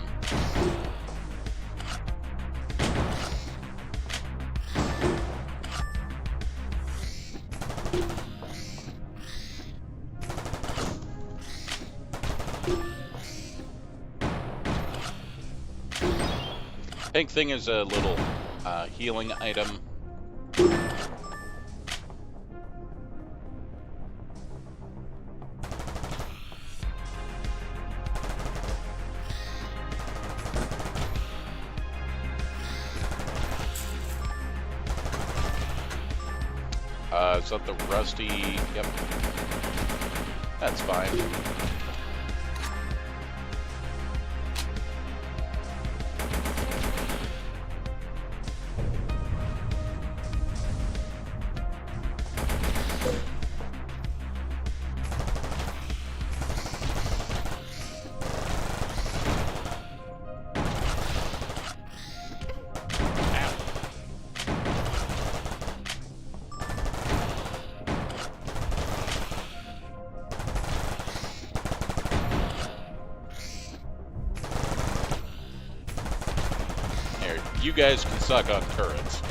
Speaker 1: Pink thing is a little healing item. Is that the rusty? Yep. That's fine. You guys can suck on turrets.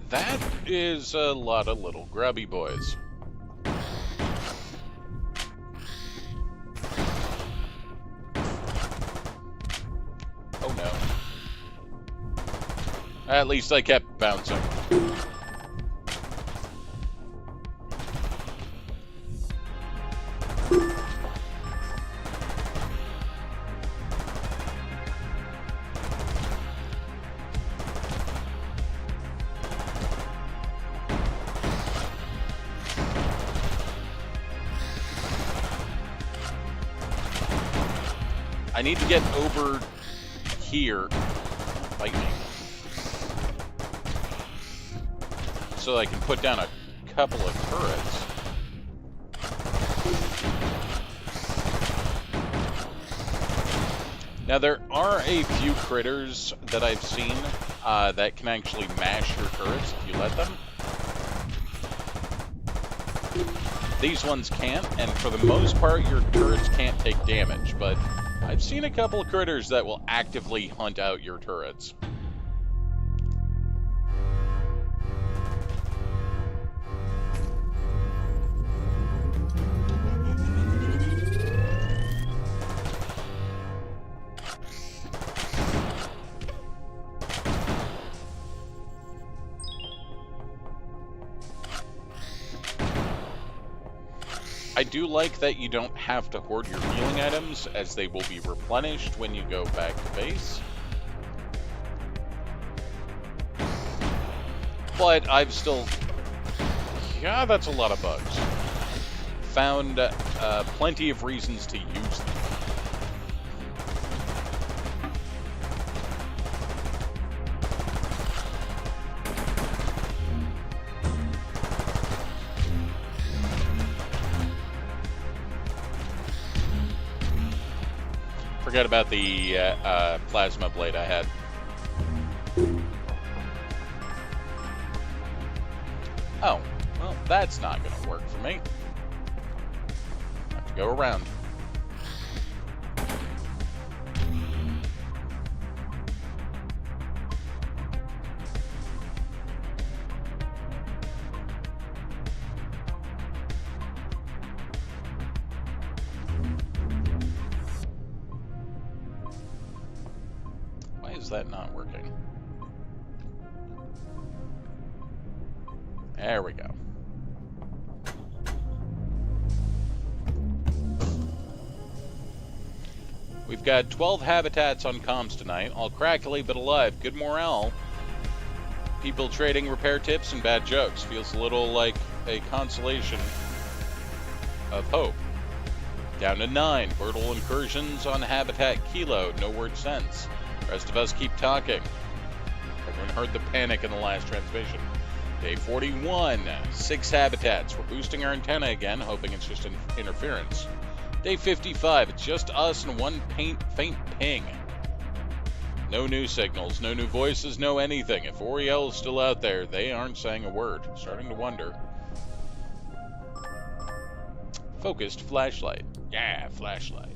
Speaker 1: That is a lot of little grubby boys. At least I kept bouncing. I need to get over here, like me, so I can put down a couple of turrets. Now there are a few critters that I've seen that can actually mash your turrets if you let them. These ones can't, and for the most part your turrets can't take damage, but I've seen a couple of critters that will actively hunt out your turrets. I do like that you don't have to hoard your healing items, as they will be replenished when you go back to base. But I've still... yeah, that's a lot of bugs. Found plenty of reasons to use them. Forget about the plasma blade I had. Oh, well, that's not going to work for me. Have to go around. Is that not working? There we go. We've got 12 habitats on comms tonight, all crackly but alive. Good morale. People trading repair tips and bad jokes. Feels a little like a consolation of hope. Down to 9. Brutal incursions on habitat Kilo. No word sense. Rest of us keep talking. Everyone heard the panic in the last transmission. Day 41, 6 habitats. We're boosting our antenna again, hoping it's just interference. Day 55, it's just us and one faint ping. No new signals, no new voices, no anything. If Oriel is still out there, they aren't saying a word. Starting to wonder. Focused flashlight. Yeah, flashlight.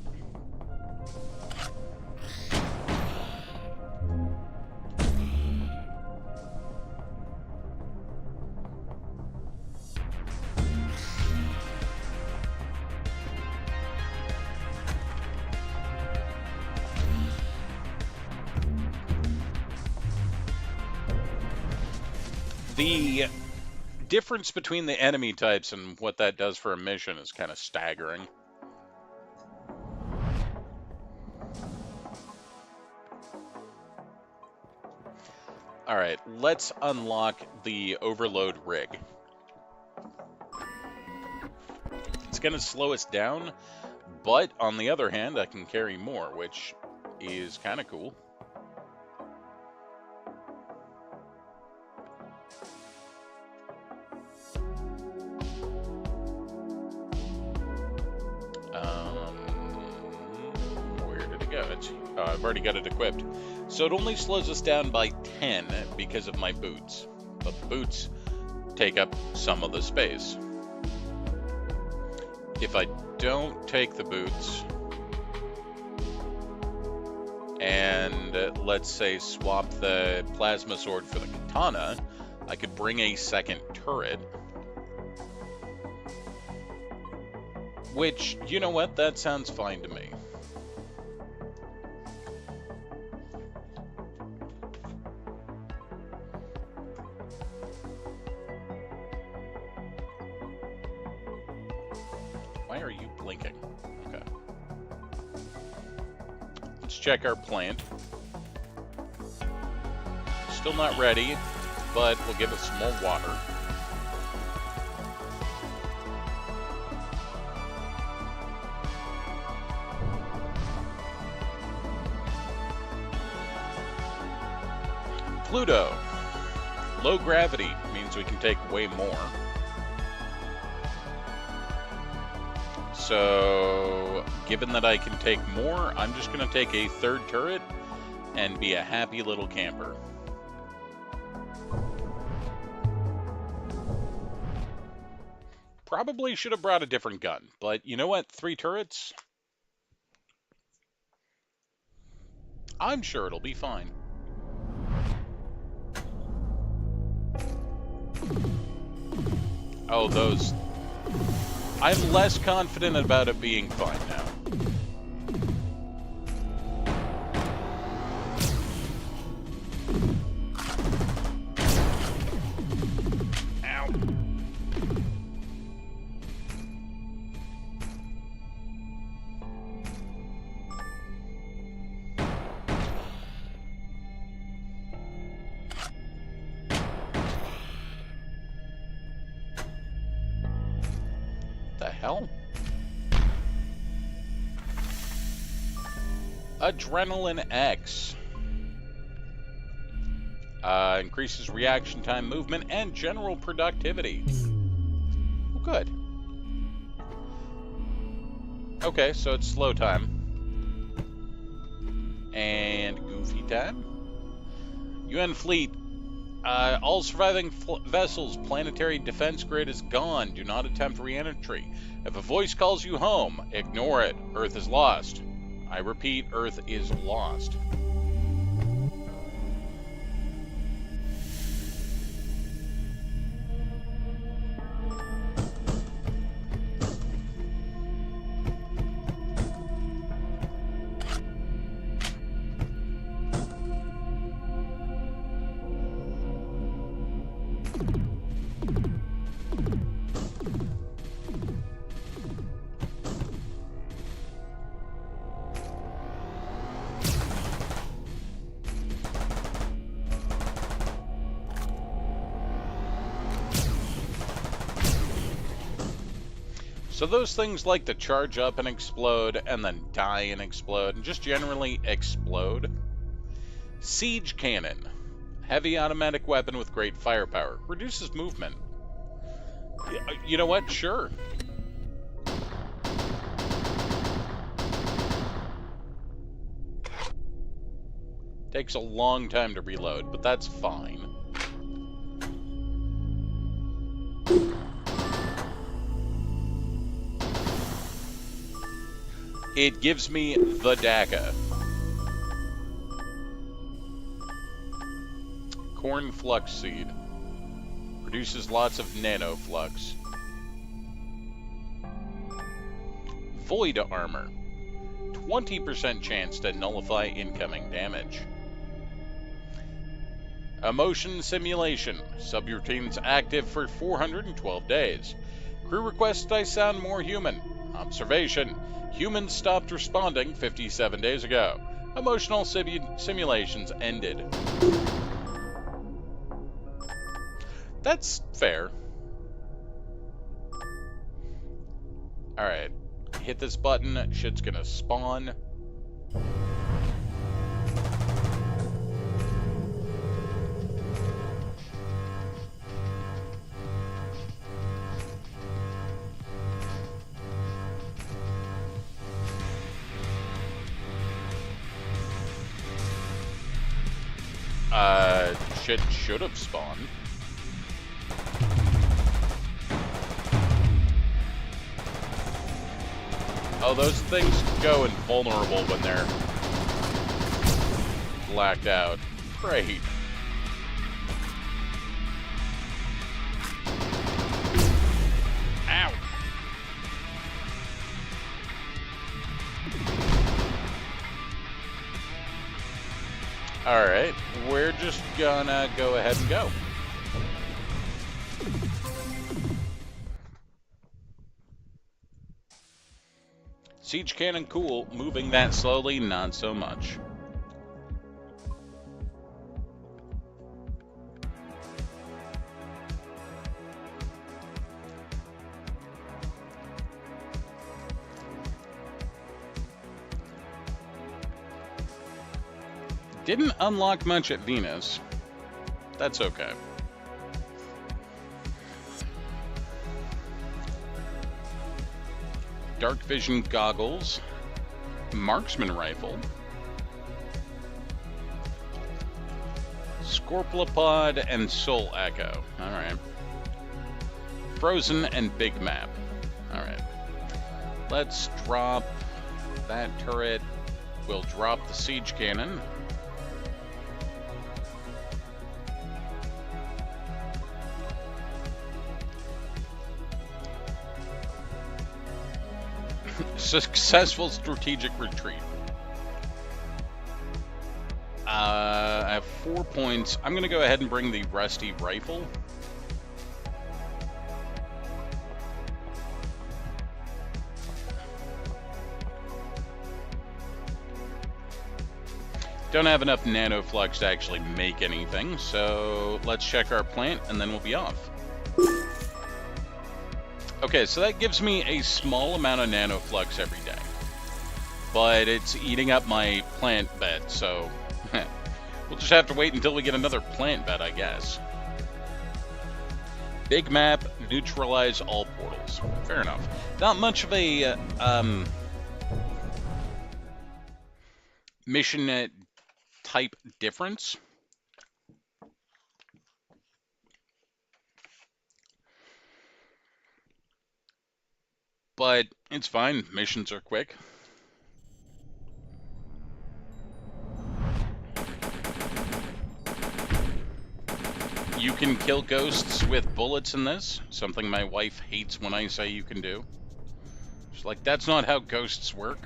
Speaker 1: The difference between the enemy types and what that does for a mission is kind of staggering. Alright, let's unlock the overload rig. It's going to slow us down, but on the other hand, I can carry more, which is kind of cool. I've already got it equipped. So it only slows us down by 10 because of my boots. But the boots take up some of the space. If I don't take the boots and let's say swap the plasma sword for the katana, I could bring a second turret. Which, you know what, that sounds fine to me. Why are you blinking? Okay. Let's check our plant. Still not ready, but we'll give it some more water. Pluto. Low gravity means we can take way more. So, given that I can take more, I'm just going to take a third turret and be a happy little camper. Probably should have brought a different gun, but you know what? 3 turrets? I'm sure it'll be fine. Oh, those... I'm less confident about it being fine now. Ow. The hell? Adrenaline X. Increases reaction time, movement, and general productivity. Well, good. Okay, so it's slow time. And goofy time. UN fleet. All surviving vessels' planetary defense grid is gone. Do not attempt re-entry. If a voice calls you home, ignore it. Earth is lost. I repeat, Earth is lost. So those things like to charge up and explode, and then die and explode, and just generally explode. Siege Cannon. Heavy automatic weapon with great firepower. Reduces movement. You know what? Sure. Takes a long time to reload, but that's fine. It gives me the DACA. Corn Flux Seed. Produces lots of nano flux. Void Armor. 20% chance to nullify incoming damage. Emotion Simulation. Subroutines active for 412 days. Crew requests I sound more human. Observation. Humans stopped responding 57 days ago. Emotional simulations ended. That's fair. Alright. Hit this button. Shit's gonna spawn. Shit should have spawned. Oh, those things go invulnerable when they're blacked out. Great. Ow. Alright, we're just gonna go ahead and go. Siege cannon, cool. Moving that slowly, not so much. Didn't unlock much at Venus. That's okay. Dark vision goggles, marksman rifle, scorpulopod, and soul echo. All right. Frozen and big map. All right. Let's drop that turret. We'll drop the siege cannon. Successful strategic retreat. I have 4 points. I'm going to go ahead and bring the rusty rifle. Don't have enough nanoflux to actually make anything, so let's check our plant and then we'll be off. Okay, so that gives me a small amount of nanoflux every day, but it's eating up my plant bed, so we'll just have to wait until we get another plant bed, I guess. Big map, neutralize all portals. Fair enough. Not much of a mission type difference. But it's fine. Missions are quick. You can kill ghosts with bullets in this. Something my wife hates when I say you can do. She's like, that's not how ghosts work.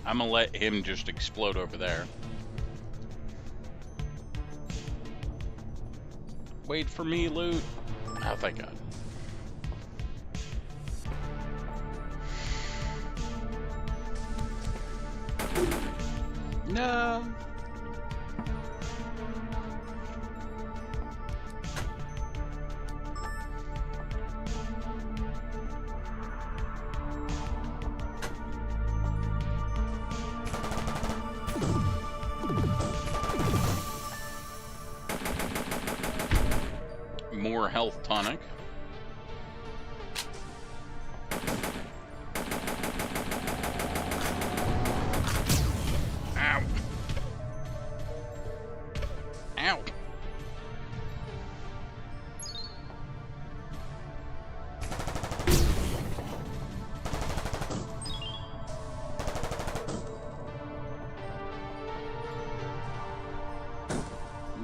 Speaker 1: I'm gonna let him just explode over there. Wait for me, loot. Oh, thank God. No. More health tonic. Ow. Ow.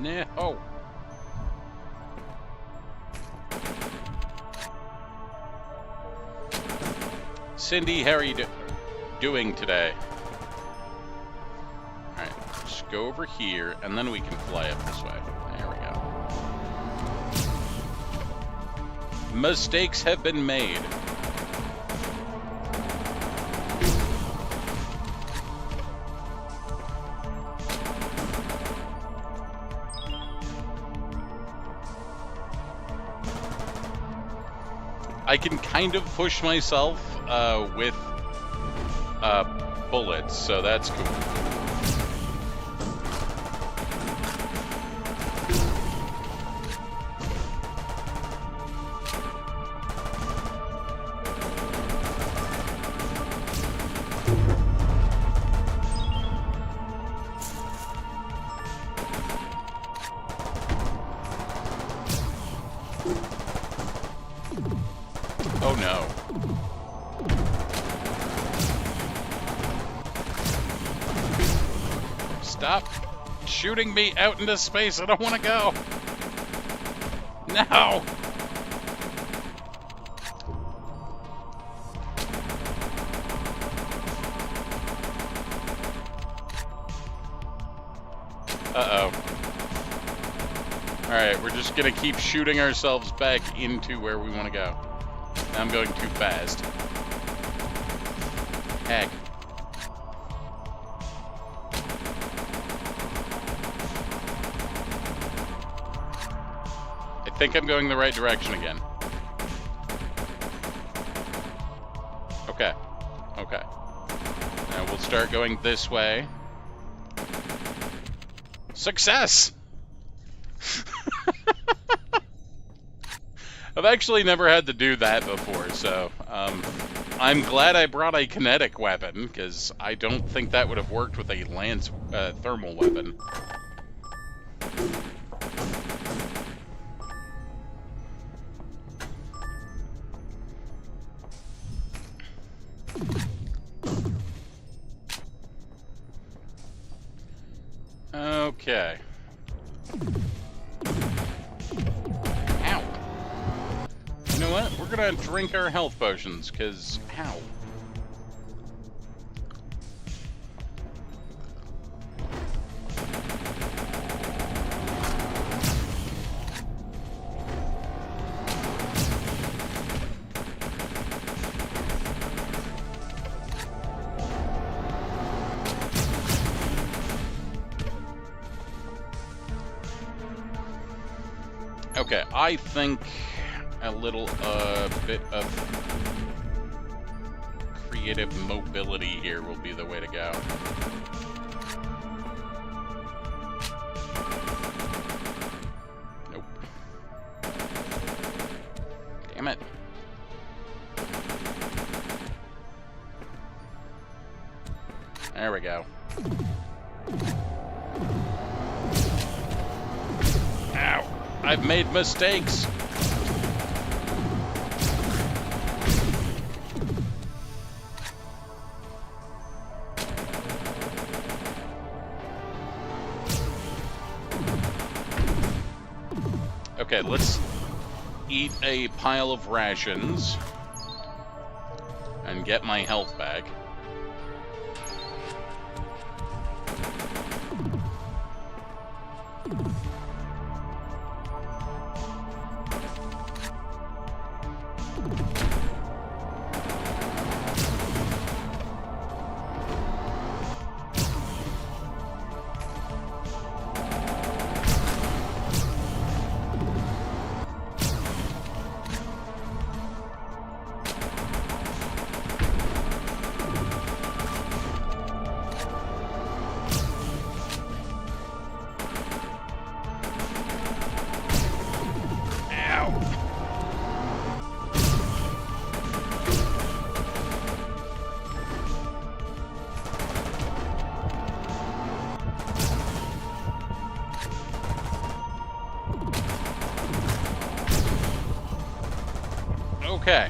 Speaker 1: No. Cindy, how are you doing today? Alright, just go over here, and then we can fly up this way. There we go. Mistakes have been made. I can kind of push myself with bullets, so that's cool. Oh no. Stop shooting me out into space. I don't want to go. No. Alright, we're just gonna keep shooting ourselves back into where we want to go. I'm going too fast. Heck. I think I'm going the right direction again. Okay. Okay. Now we'll start going this way. Success! I've actually never had to do that before, so I'm glad I brought a kinetic weapon, because I don't think that would have worked with a lance thermal weapon. Okay. Ow. You know what? We're gonna drink our health potions, because, ow. Okay, I think a little bit of creative mobility here will be the way to go. Nope. Damn it. There we go. Ow. I've made mistakes. Okay, let's eat a pile of rations and get my health back. Okay.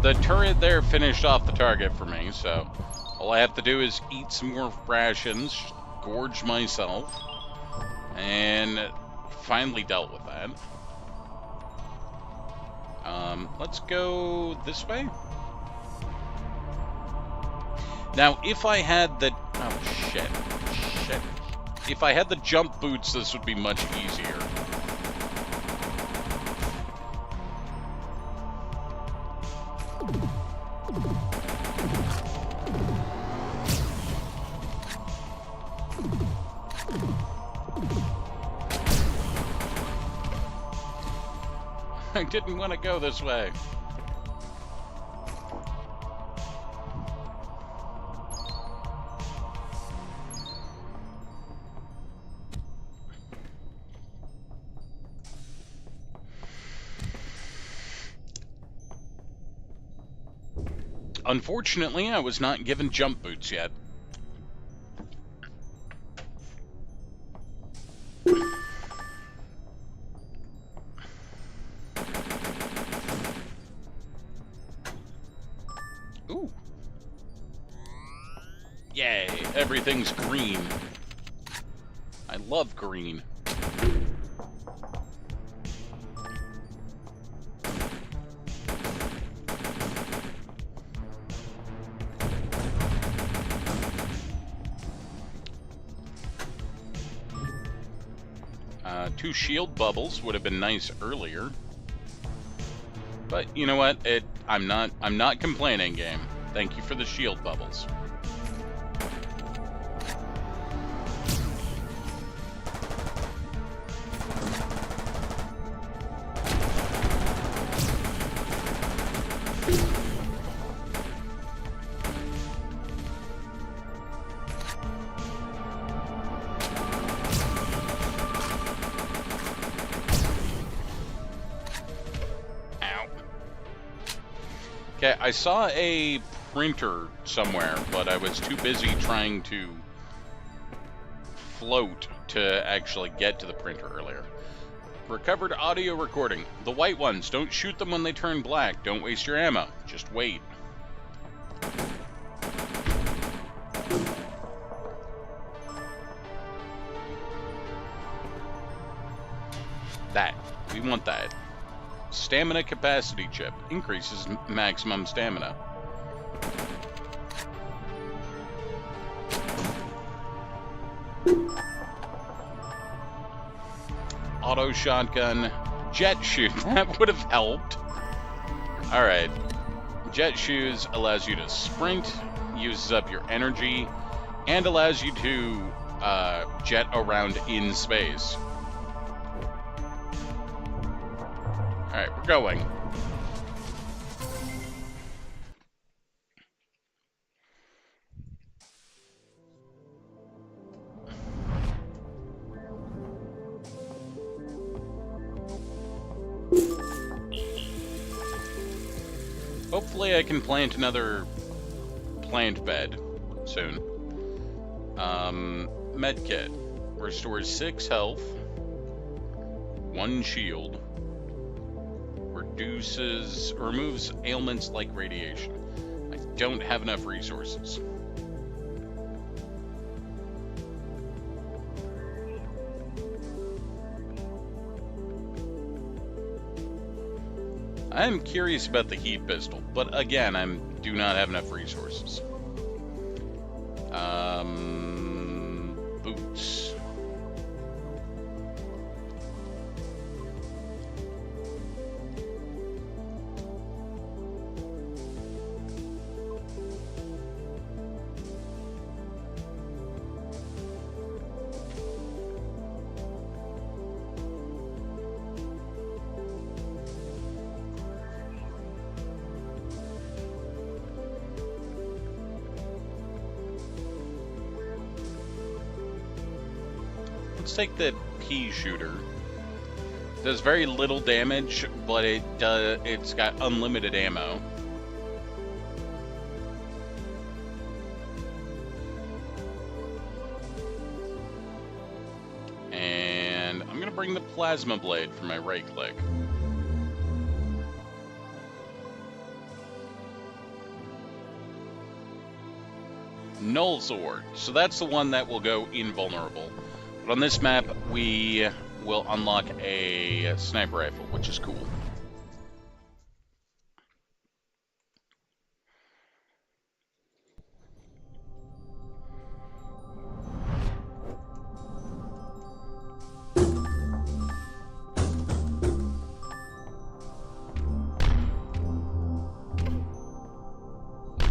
Speaker 1: The turret there finished off the target for me, so all I have to do is eat some more rations, gorge myself, and finally dealt with that. Let's go this way. Now, if I had the... Oh, shit. Shit. If I had the jump boots, this would be much easier. I didn't want to go this way. Unfortunately, I was not given jump boots yet. Ooh. Yay, everything's green. I love green. 2 shield bubbles would have been nice earlier. But you know what? I'm not complaining, game. Thank you for the shield bubbles. Okay, I saw a printer somewhere, but I was too busy trying to float to actually get to the printer earlier. Recovered audio recording. The white ones, don't shoot them when they turn black. Don't waste your ammo. Just wait. That. We want that. Stamina capacity chip. Increases maximum stamina. Auto shotgun. Jet shoe. That would have helped. Alright. Jet shoes allows you to sprint, uses up your energy, and allows you to jet around in space. Alright, we're going. Hopefully I can plant another plant bed soon. Medkit. Restores 6 health. 1 shield. Removes ailments like radiation. I don't have enough resources. I am curious about the heat pistol, but again, I do not have enough resources. Boots. Let's take the pea shooter. Does very little damage, but it's got unlimited ammo. And I'm gonna bring the plasma blade for my right click. Null sword. So that's the one that will go invulnerable. But on this map, we will unlock a sniper rifle, which is cool.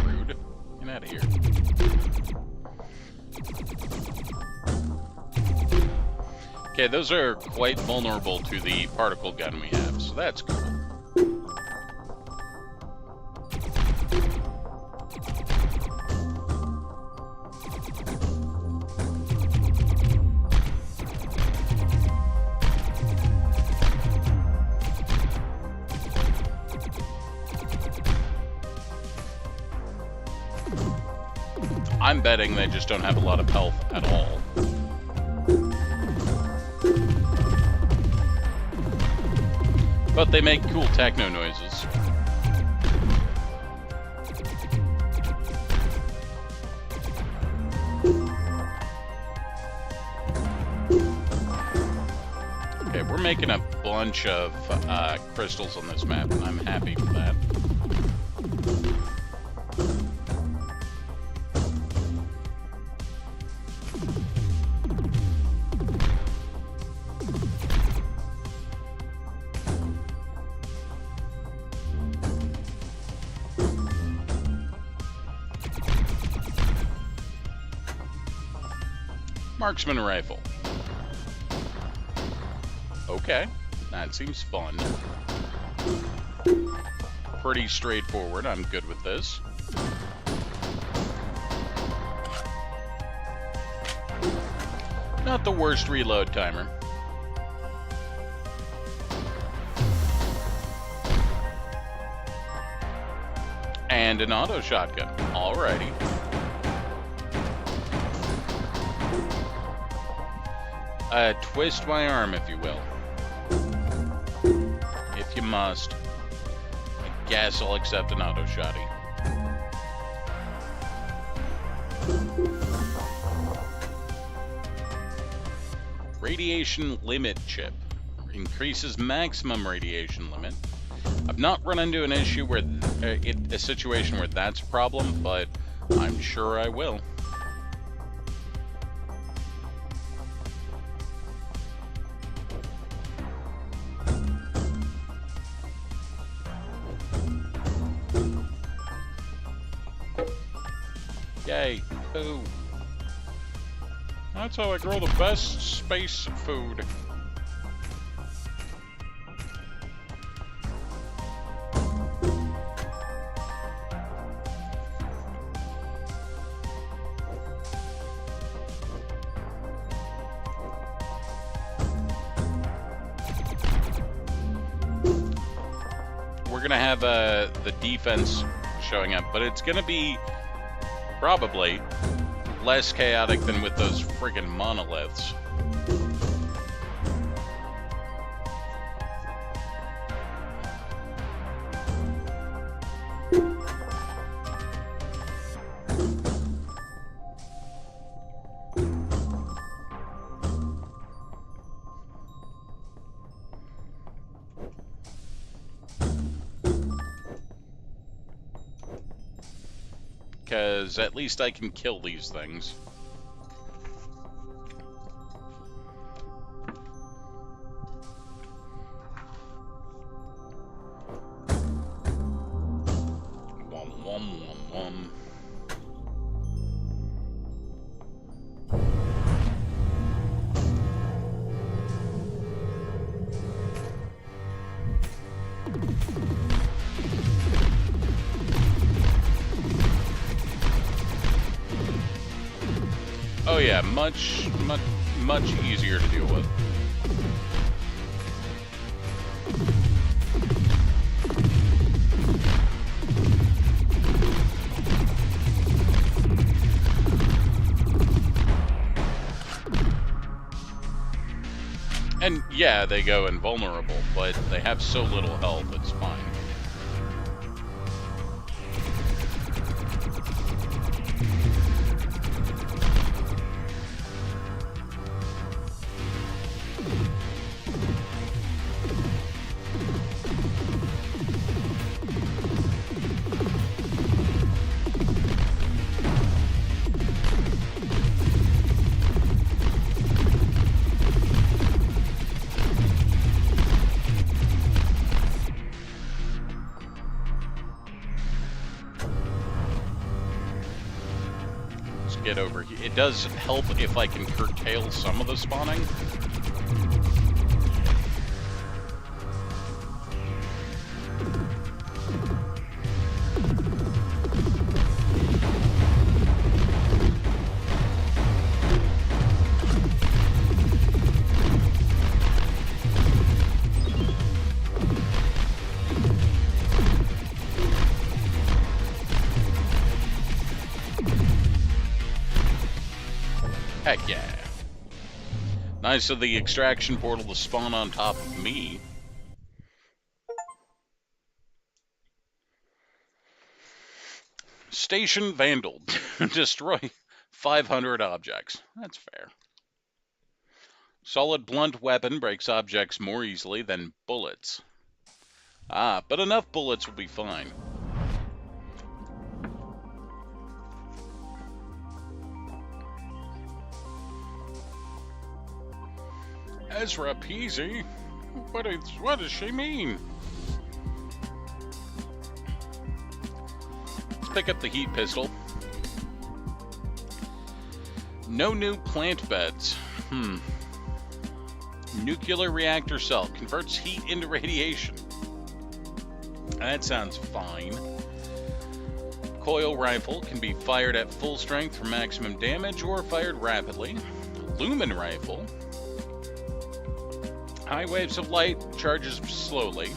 Speaker 1: Rude. Get out of here. Okay, those are quite vulnerable to the particle gun we have, so that's cool. I'm betting they just don't have a lot of health at all. But they make cool techno noises. Okay, we're making a bunch of crystals on this map, and I'm happy for that. Marksman rifle. Okay, that seems fun. Pretty straightforward. I'm good with this. Not the worst reload timer. And an auto shotgun. Alrighty. Twist my arm, if you will. If you must. I guess I'll accept an auto shotty. Radiation limit chip. Increases maximum radiation limit. I've not run into an issue where a situation where that's a problem, but I'm sure I will. Yay. Ooh. That's how I grow the best space food. We're gonna have the defense showing up, but it's gonna be probably less chaotic than with those friggin' monoliths. Because at least I can kill these things. Wom, wom, wom, wom. Oh yeah, much easier to deal with. And yeah, they go invulnerable, but they have so little health, it's fine. Get over here. It does help if I can curtail some of the spawning. Heck yeah. Nice of the extraction portal to spawn on top of me. Station Vandal. Destroy 500 objects. That's fair. Solid blunt weapon breaks objects more easily than bullets. Ah, but enough bullets will be fine. Ezra Peasy? What does she mean? Let's pick up the heat pistol. No new plant beds. Nuclear reactor cell converts heat into radiation. That sounds fine. Coil rifle can be fired at full strength for maximum damage or fired rapidly. Lumen rifle. High waves of light charges slowly.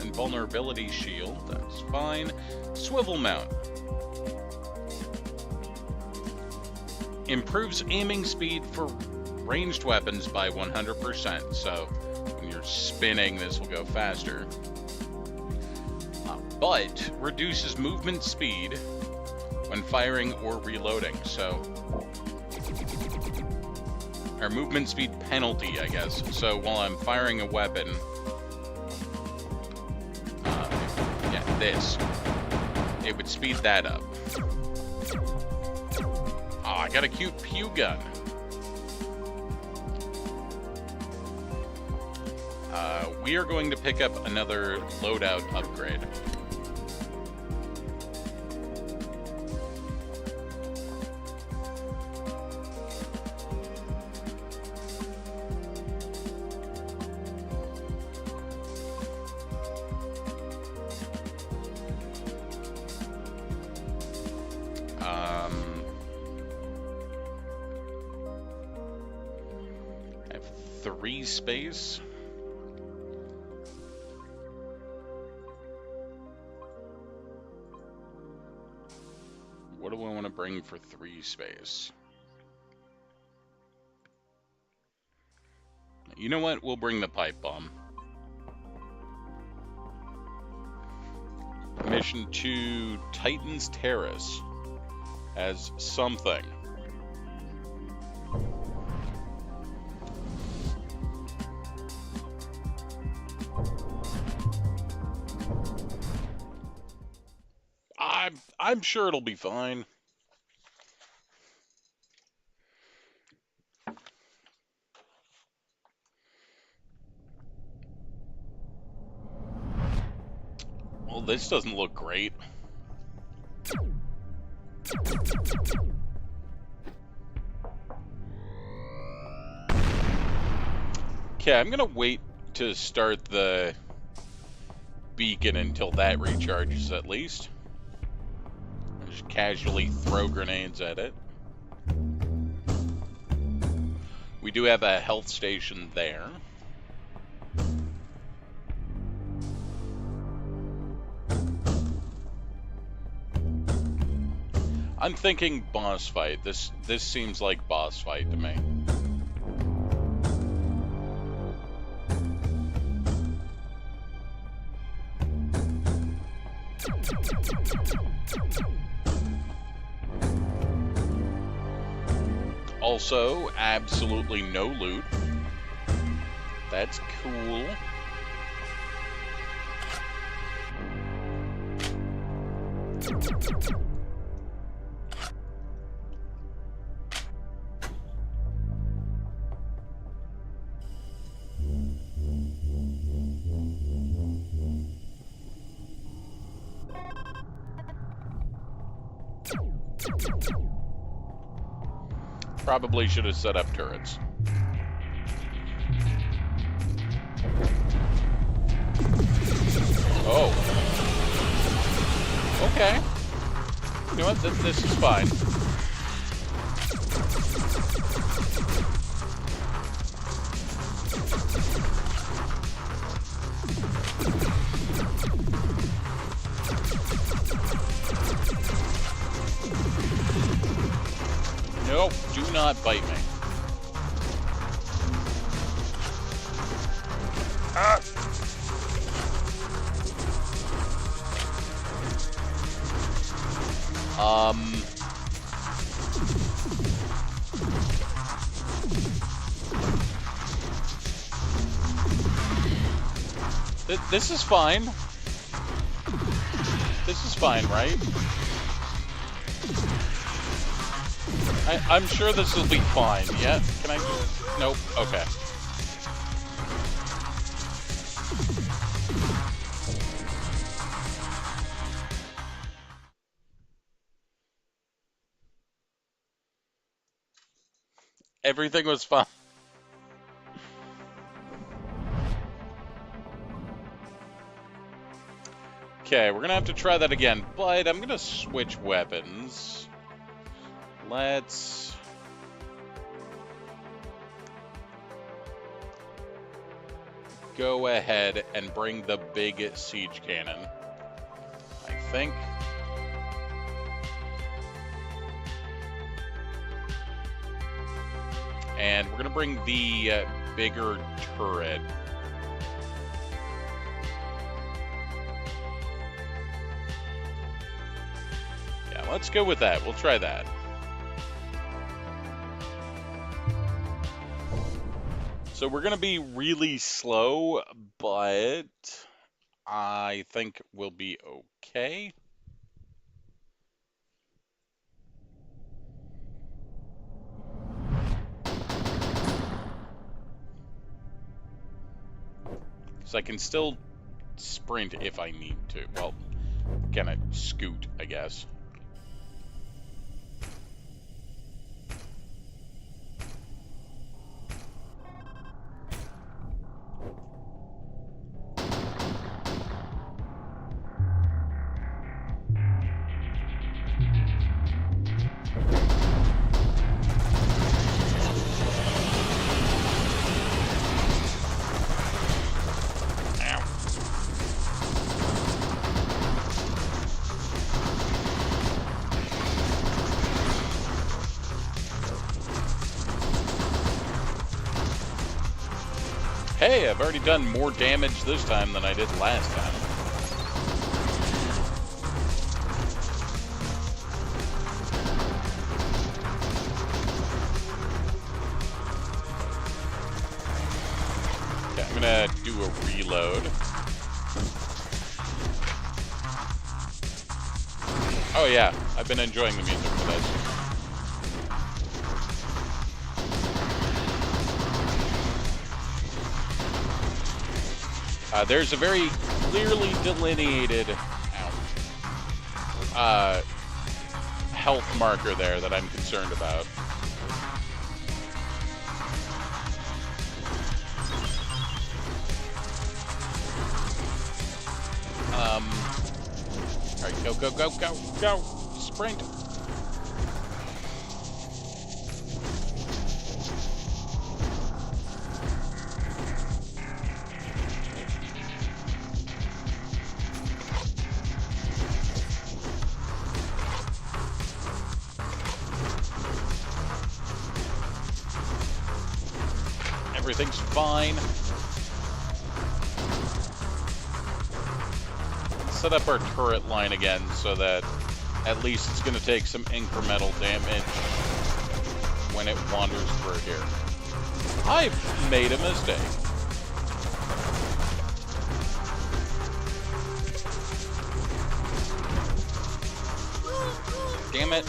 Speaker 1: Invulnerability shield, that's fine. Swivel mount. Improves aiming speed for ranged weapons by 100%, so when you're spinning, this will go faster. But reduces movement speed when firing or reloading, so... Or movement speed penalty, I guess. So while I'm firing a weapon... this. It would speed that up. Oh, I got a cute pew gun. We are going to pick up another loadout upgrade. I have 3 space. What do I want to bring for 3 space? You know what? We'll bring the pipe bomb. Mission to Titan's Terrace as something. I'm sure it'll be fine. Well, this doesn't look great. Okay, I'm gonna wait to start the beacon until that recharges at least. Just casually throw grenades at it. We do have a health station there. I'm thinking boss fight. This seems like boss fight to me. Also, absolutely no loot. That's cool. Probably should have set up turrets. Oh. Okay. You know what? This is fine. Nope, do not bite me. Ah! This is fine. This is fine, right? I'm sure this will be fine. Yeah? Can I? Nope. Okay. Everything was fine. Okay, we're gonna have to try that again, but I'm gonna switch weapons. Let's... go ahead and bring the big siege cannon, I think. And we're gonna bring the bigger turret. Yeah, let's go with that. We'll try that. So we're gonna be really slow, but I think we'll be okay. So I can still sprint if I need to. Well, can I scoot, I guess. Hey, I've already done more damage this time than I did last time. Okay, I'm gonna do a reload. Oh yeah, I've been enjoying the music for this. There's a very clearly delineated health marker there that I'm concerned about. Alright, go, go, go, go, go! Sprint! Everything's fine. Set up our turret line again so that at least it's going to take some incremental damage when it wanders through here. I've made a mistake. Damn it.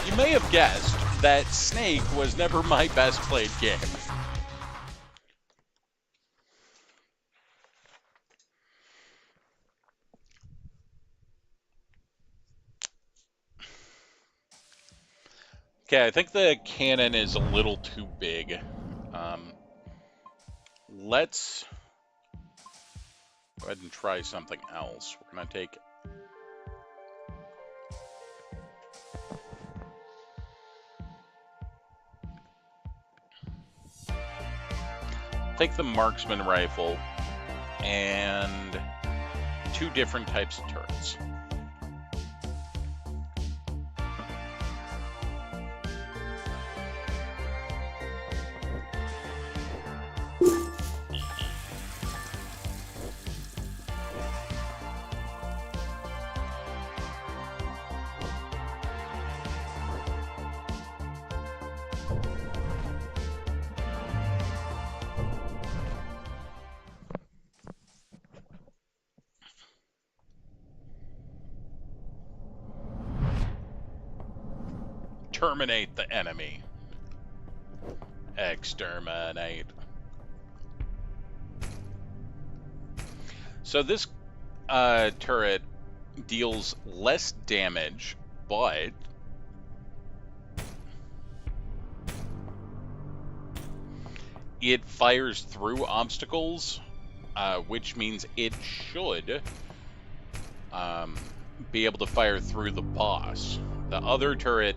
Speaker 1: You may have guessed that Snake was never my best played game. Okay, I think the cannon is a little too big. Let's go ahead and try something else. We're going to take the marksman rifle and 2 different types of turrets. Terminate the enemy. Exterminate. So this turret deals less damage, but it fires through obstacles, which means it should be able to fire through the boss. The other turret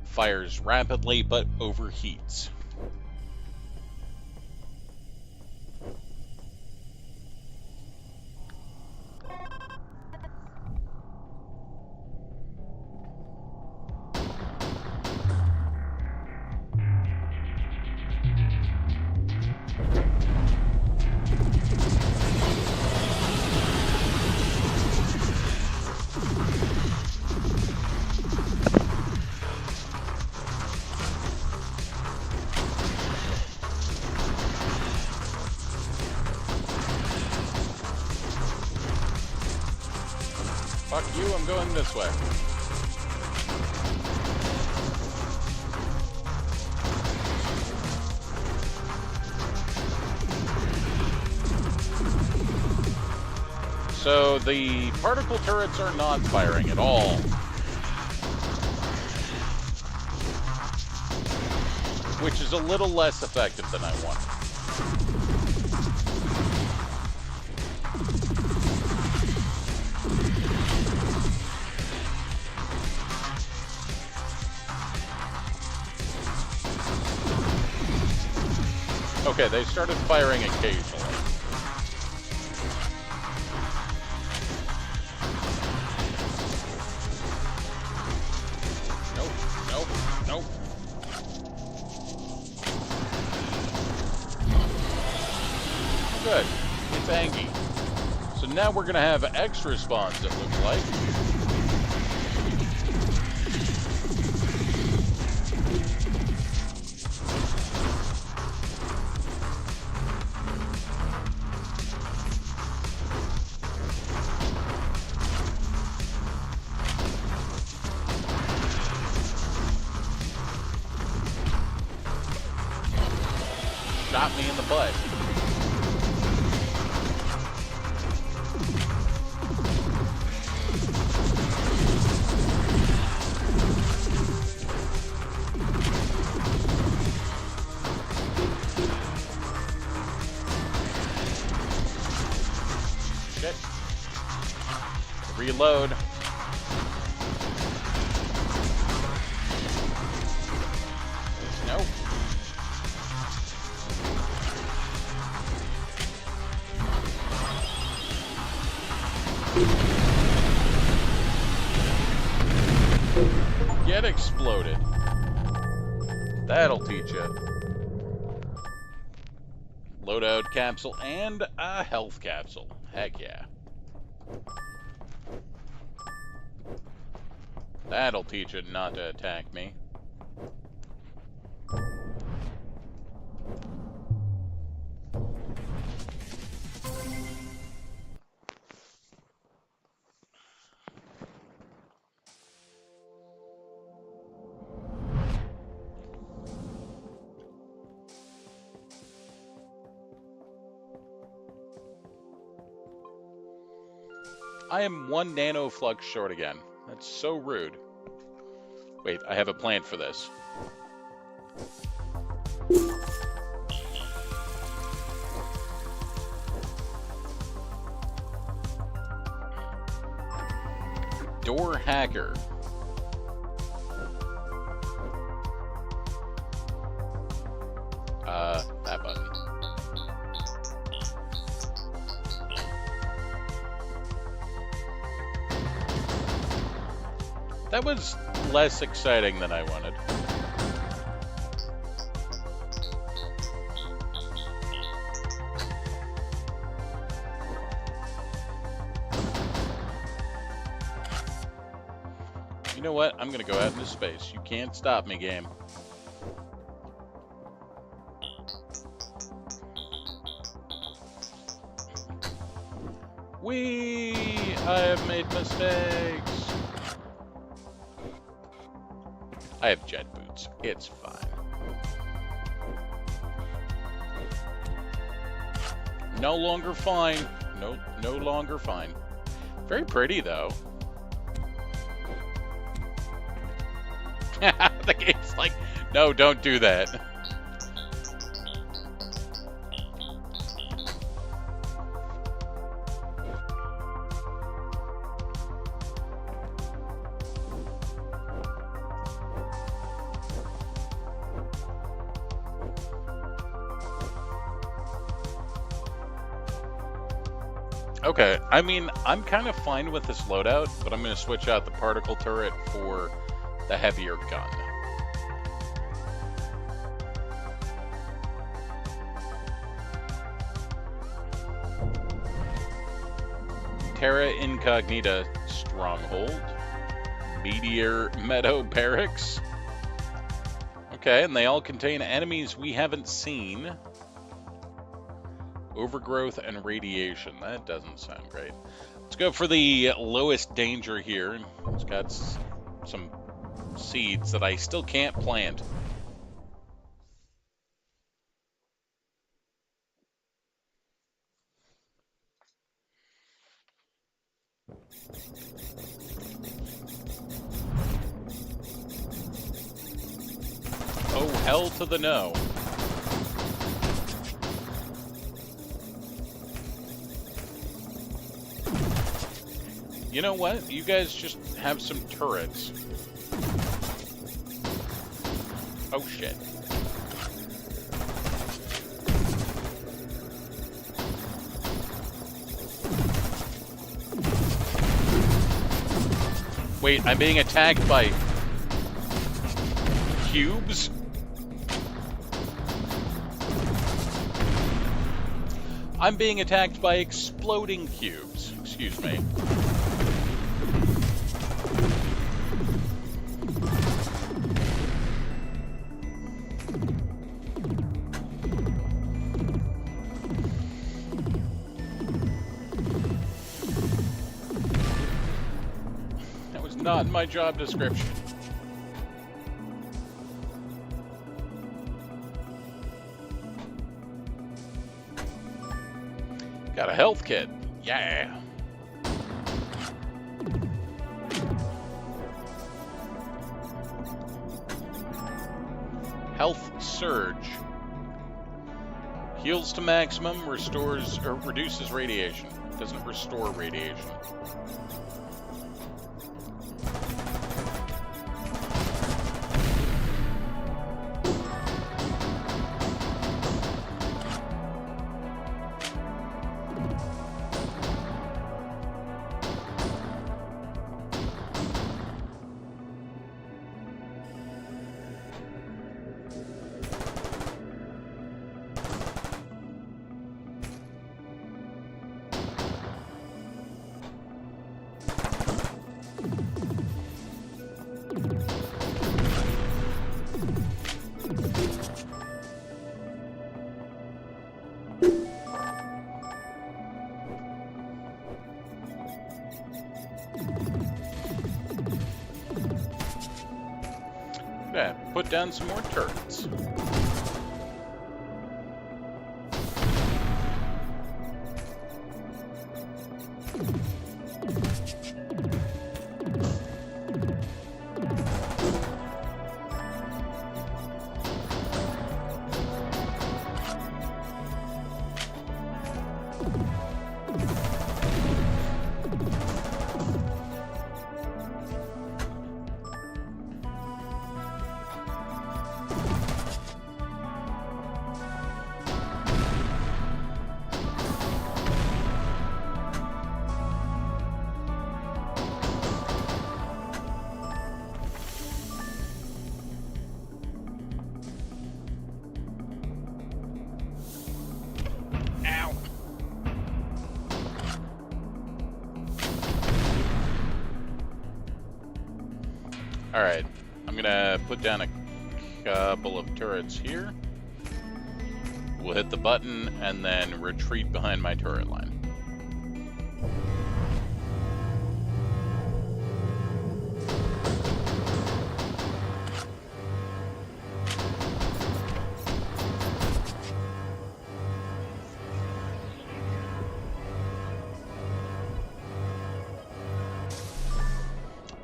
Speaker 1: fires rapidly but overheats. Fuck you, I'm going this way. So the particle turrets are not firing at all. Which is a little less effective than I wanted. Okay, they started firing occasionally. Nope, nope, nope. Good. It's Angie. So now we're going to have extra spawns, it looks like. Shot me in the butt. Shit. Reload. Nope. Get exploded. That'll teach you. Loadout capsule and a health capsule. Heck yeah. That'll teach it not to attack me. I am 1 nanoflux short again. That's so rude. Wait, I have a plan for this. Door hacker. That button. That was less exciting than I wanted. You know what? I'm gonna go out into space. You can't stop me, game. I have made mistakes. I have jet boots. It's fine. No longer fine. No longer fine. Very pretty, though. The game's like, no, don't do that. Okay, I mean, I'm kind of fine with this loadout, but I'm going to switch out the particle turret for the heavier gun. Terra Incognita Stronghold. Meteor Meadow Barracks. Okay, and they all contain enemies we haven't seen. Overgrowth and radiation. That doesn't sound great. Let's go for the lowest danger here. It's got some seeds that I still can't plant. Oh, hell to the no. You know what? You guys just have some turrets. Oh, shit. Wait, I'm being attacked by cubes? I'm being attacked by exploding cubes. Excuse me. That was not in my job description. Got a health kit. Yeah. Health surge. Heals to maximum, restores or reduces radiation. Doesn't restore radiation. Yeah, put down some more turrets. Alright, I'm gonna put down a couple of turrets here. We'll hit the button and then retreat behind my turret line.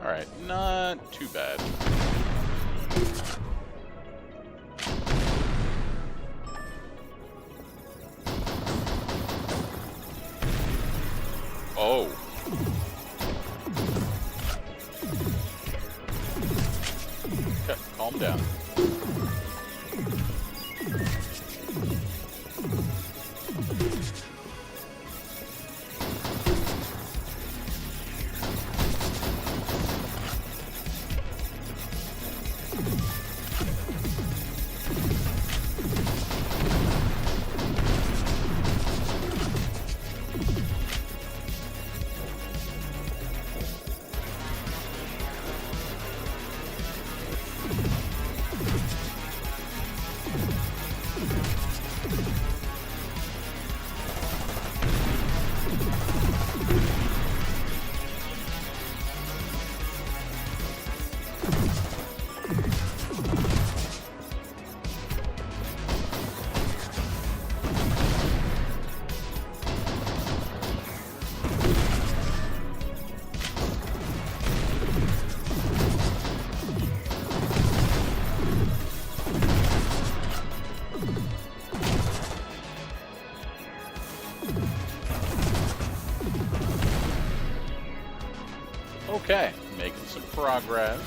Speaker 1: Alright, not too bad. Oh. Okay, calm down. Okay, making some progress.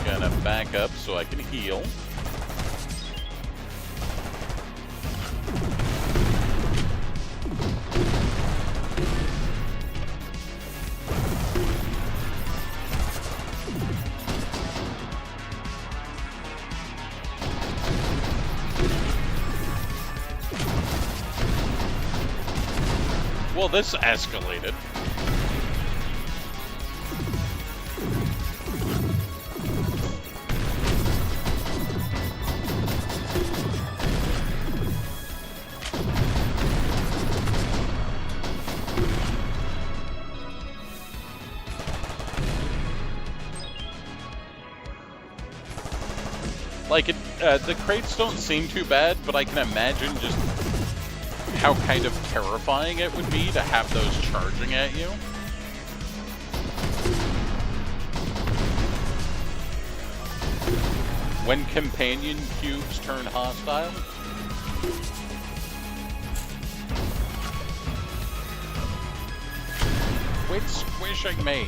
Speaker 1: Gonna back up so I can heal. Well, this escalated. Like, the crates don't seem too bad, but I can imagine just how kind of terrifying it would be to have those charging at you. When companion cubes turn hostile. Quit squishing me.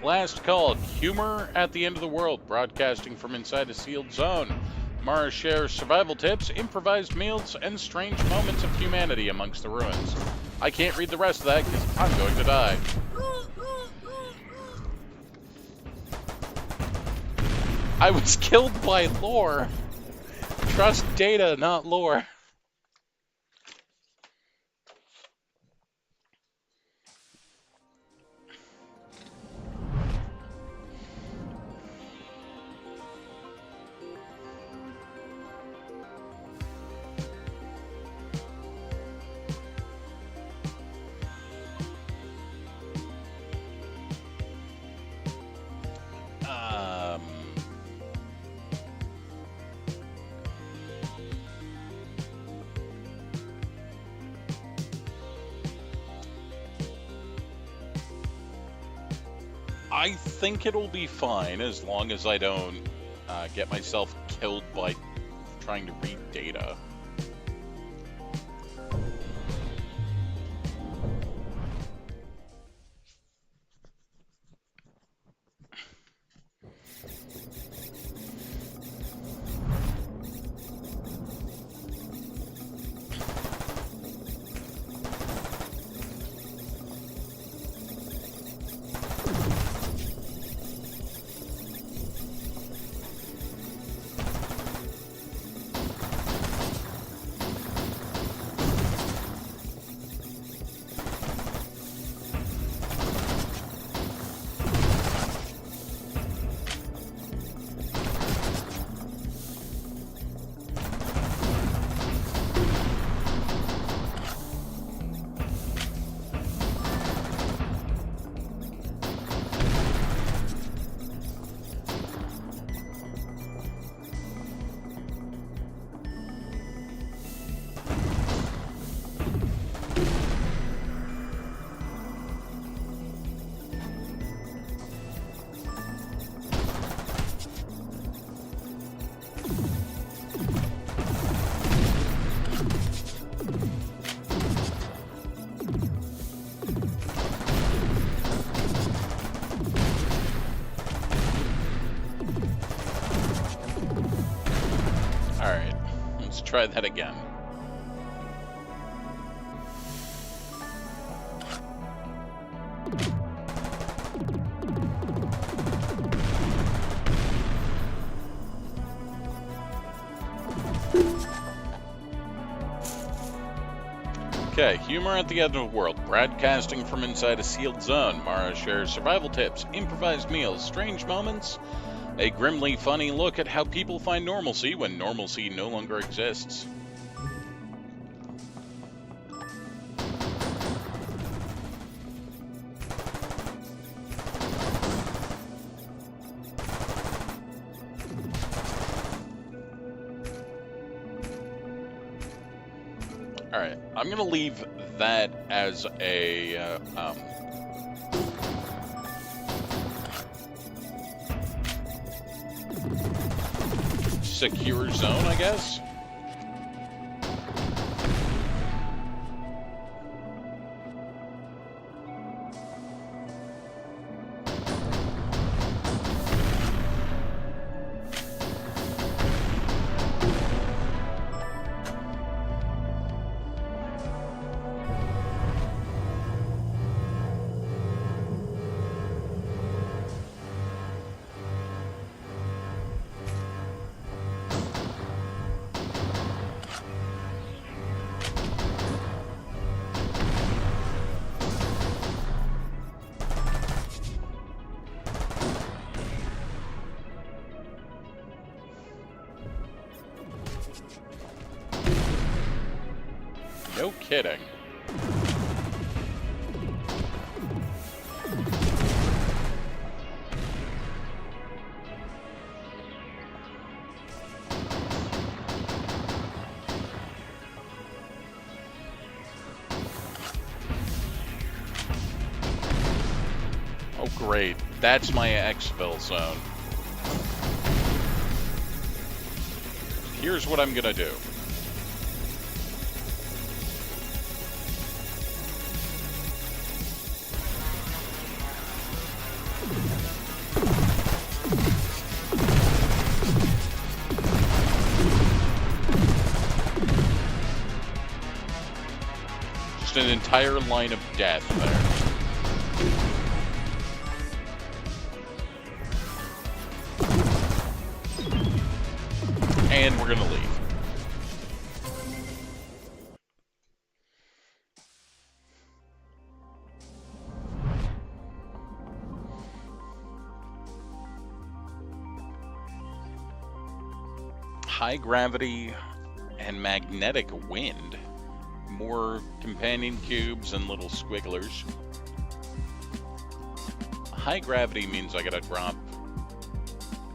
Speaker 1: Last call, humor at the end of the world, broadcasting from inside a sealed zone. Mara shares survival tips, improvised meals, and strange moments of humanity amongst the ruins. I can't read the rest of that because I'm going to die. I was killed by lore. Trust data, not lore. I think it'll be fine as long as I don't get myself killed by trying to read data. Alright, let's try that again. Okay, humor at the end of the world, broadcasting from inside a sealed zone. Mara shares survival tips, improvised meals, strange moments, a grimly funny look at how people find normalcy when normalcy no longer exists. Alright, I'm going to leave that as a secure zone, I guess. No kidding. Oh, great. That's my exfil zone. Here's what I'm gonna do. Just an entire line of death there. And we're gonna leave. High gravity and magnetic wind. More companion cubes and little squigglers. High gravity means I gotta drop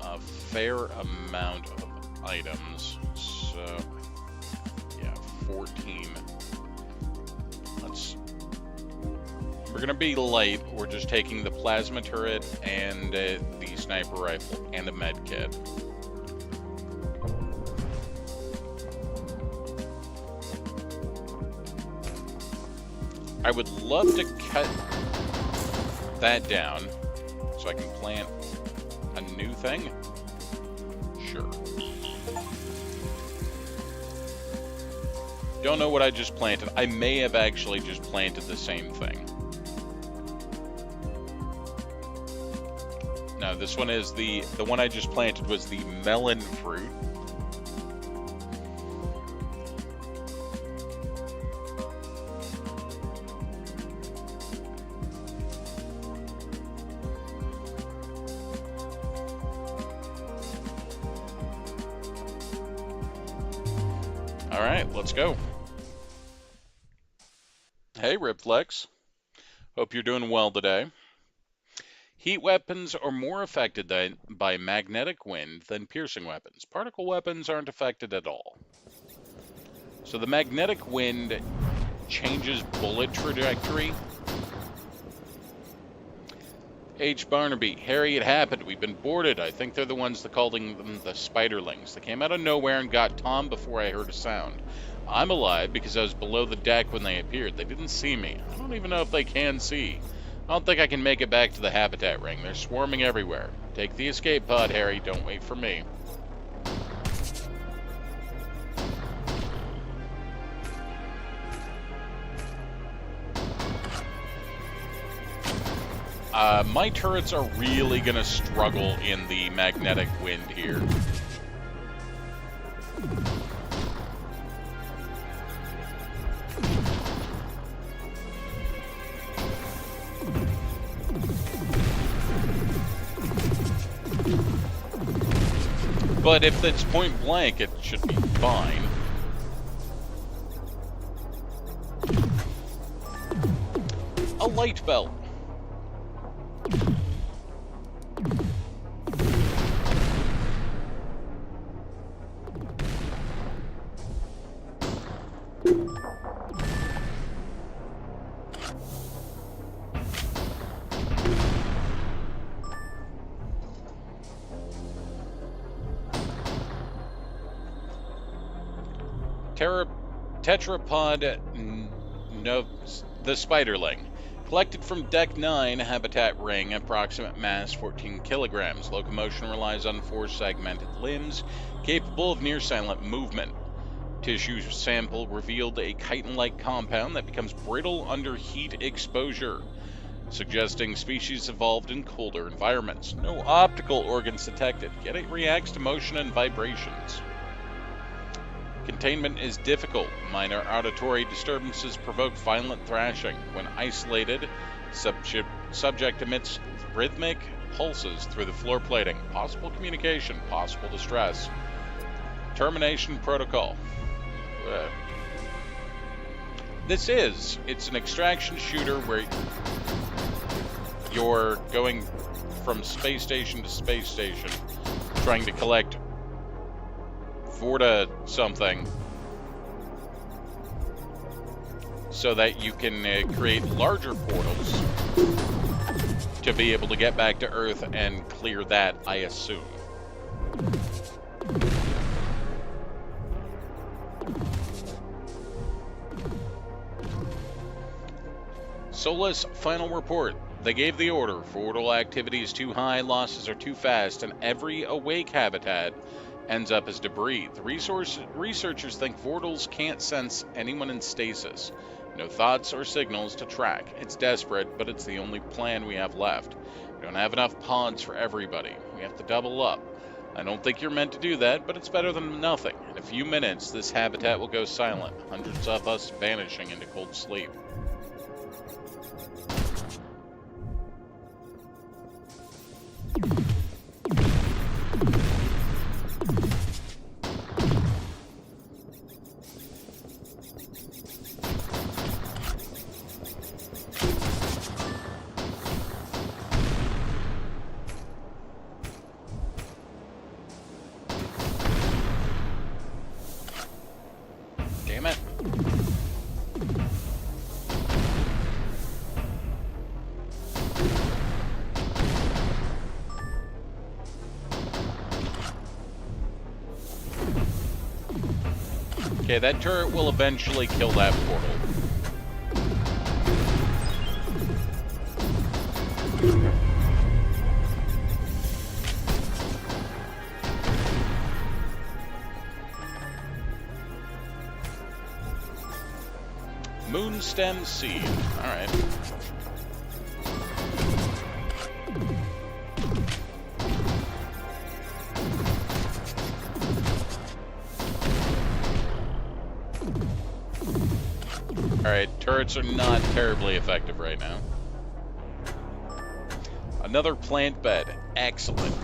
Speaker 1: a fair amount of items. So, yeah, 14. We're gonna be light. We're just taking the plasma turret and the sniper rifle and a med kit. I would love to cut that down so I can plant a new thing. Sure. Don't know what I just planted. I may have actually just planted the same thing. No, this one is the one I just planted was the melon fruit. All right, let's go. Hey, Ripflex. Hope you're doing well today. Heat weapons are more affected by magnetic wind than piercing weapons. Particle weapons aren't affected at all. So the magnetic wind changes bullet trajectory. H. Barnaby, Harry, it happened. We've been boarded. I think they're the ones that calling them the Spiderlings. They came out of nowhere and got Tom before I heard a sound. I'm alive because I was below the deck when they appeared. They didn't see me. I don't even know if they can see. I don't think I can make it back to the habitat ring. They're swarming everywhere. Take the escape pod, Harry. Don't wait for me. My turrets are really going to struggle in the magnetic wind here. But if it's point blank, it should be fine. A light belt. Tetrapod no, the spiderling. Collected from Deck 9, habitat ring, approximate mass 14 kilograms. Locomotion relies on 4 segmented limbs, capable of near-silent movement. Tissue sample revealed a chitin-like compound that becomes brittle under heat exposure, suggesting species evolved in colder environments. No optical organs detected, yet it reacts to motion and vibrations. Containment is difficult. Minor auditory disturbances provoke violent thrashing. When isolated, subject emits rhythmic pulses through the floor plating. Possible communication, possible distress. Termination protocol. It's an extraction shooter where you're going from space station to space station, trying to collect Vortica something so that you can create larger portals to be able to get back to Earth and clear that, I assume. Solus final report. They gave the order. Vortal activity is too high, losses are too fast, and every awake habitat ends up as debris. The researchers think Vortals can't sense anyone in stasis. No thoughts or signals to track. It's desperate, but it's the only plan we have left. We don't have enough pods for everybody. We have to double up. I don't think you're meant to do that, but it's better than nothing. In a few minutes, this habitat will go silent. Hundreds of us vanishing into cold sleep. Damn it. Okay, that turret will eventually kill that portal. Moonstem seed. Alright. Alright, turrets are not terribly effective right now. Another plant bed. Excellent.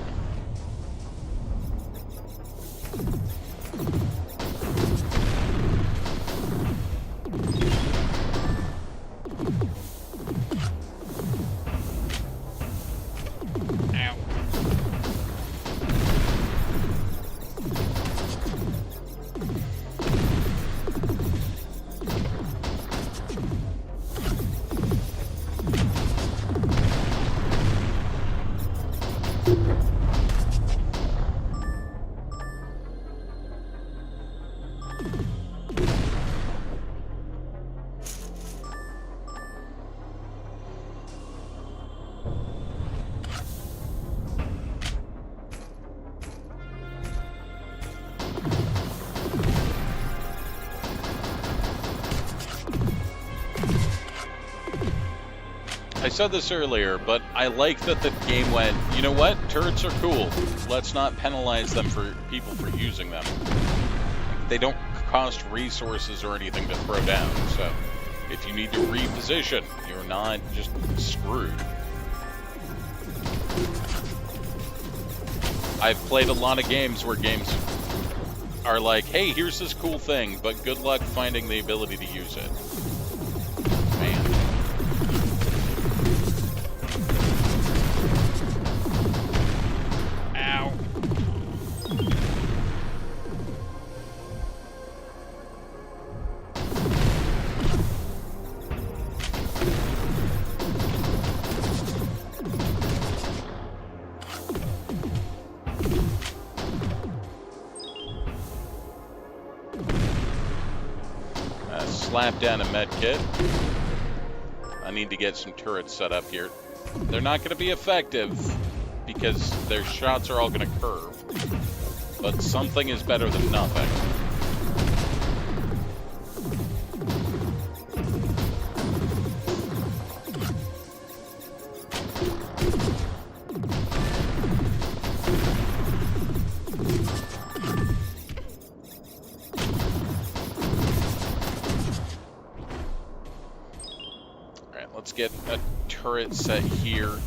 Speaker 1: I said this earlier, but I like that the game went, you know what, turrets are cool. Let's not penalize them for people for using them. They don't cost resources or anything to throw down, so if you need to reposition, you're not just screwed. I've played a lot of games where games are like, hey, here's this cool thing, but good luck finding the ability to use it. Man. Ow. slap down a med kit. I need to get some turrets set up here. They're not going to be effective because their shots are all going to curve. But something is better than nothing. Alright, let's get a turret set here.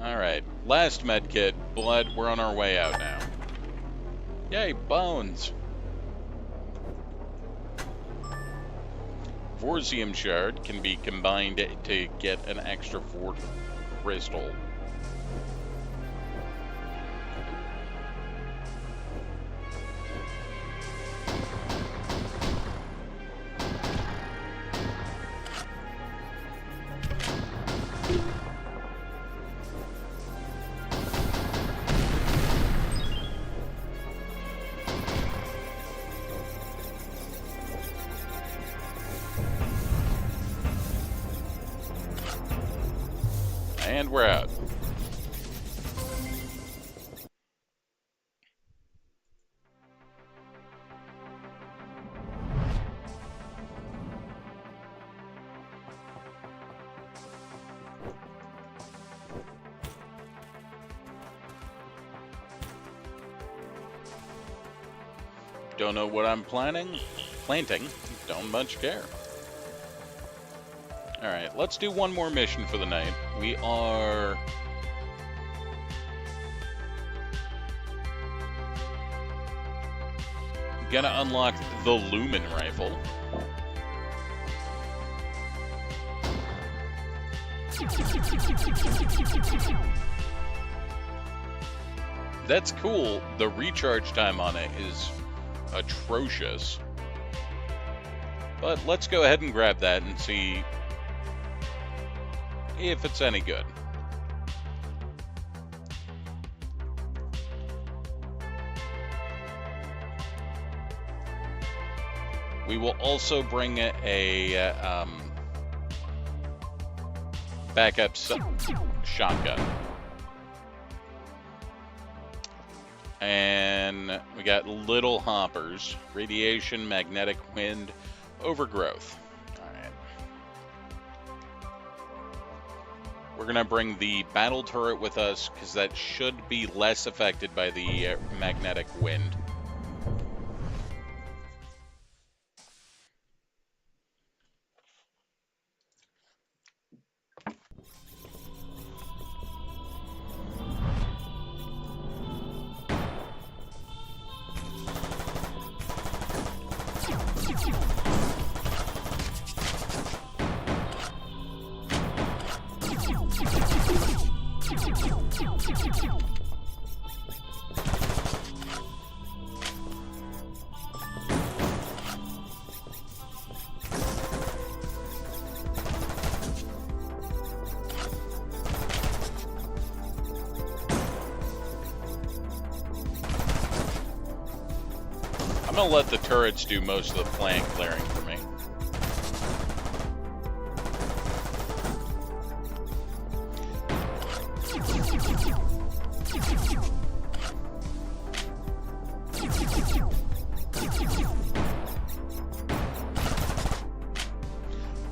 Speaker 1: Alright, last medkit, blood, we're on our way out now. Yay, bones! Vortium shard can be combined to get an extra Vort crystal. And we're out. Don't know what I'm planting, don't much care. Alright, let's do one more mission for the night. We are... gonna unlock the Lumen Rifle. That's cool. The recharge time on it is atrocious. But let's go ahead and grab that and see if it's any good. We will also bring a backup shotgun. And we got little hoppers, radiation, magnetic wind, overgrowth. We're going to bring the battle turret with us because that should be less affected by the magnetic wind. I'm gonna let the turrets do most of the flank clearing for me.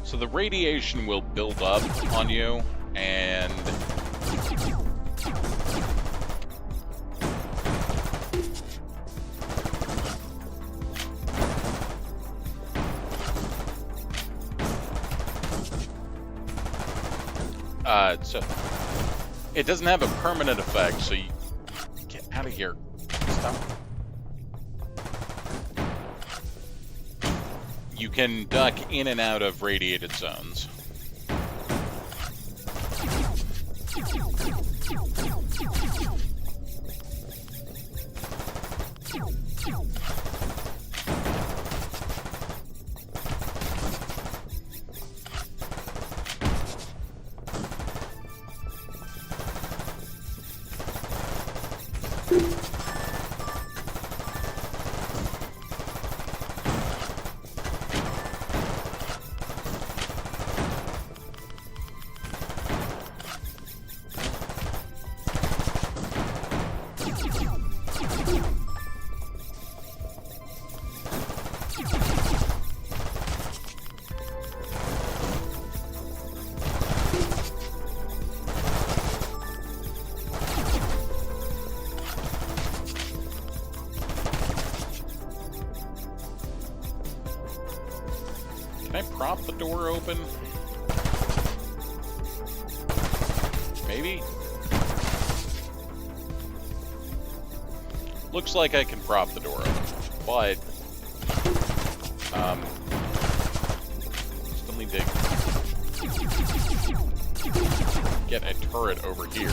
Speaker 1: So the radiation will build up on you, and so it doesn't have a permanent effect, so you get out of here. Stop. You can duck in and out of radiated zones. Can I prop the door open? Maybe? Looks like I can prop the door open, but still need to get a turret over here.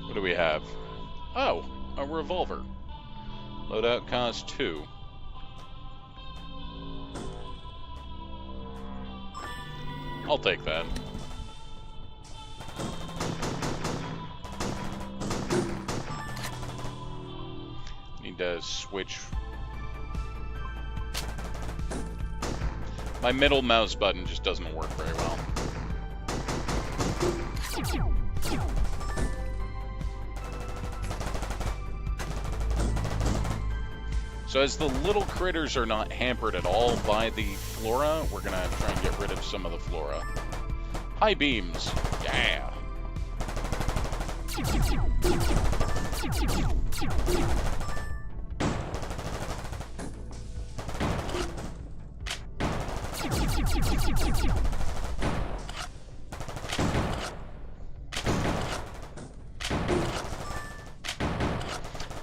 Speaker 1: What do we have? Oh, a revolver. Loadout cost 2. I'll take that. Need to switch. My middle mouse button just doesn't work very well. So as the little critters are not hampered at all by the flora, we're gonna try and get rid of some of the flora. High beams, yeah.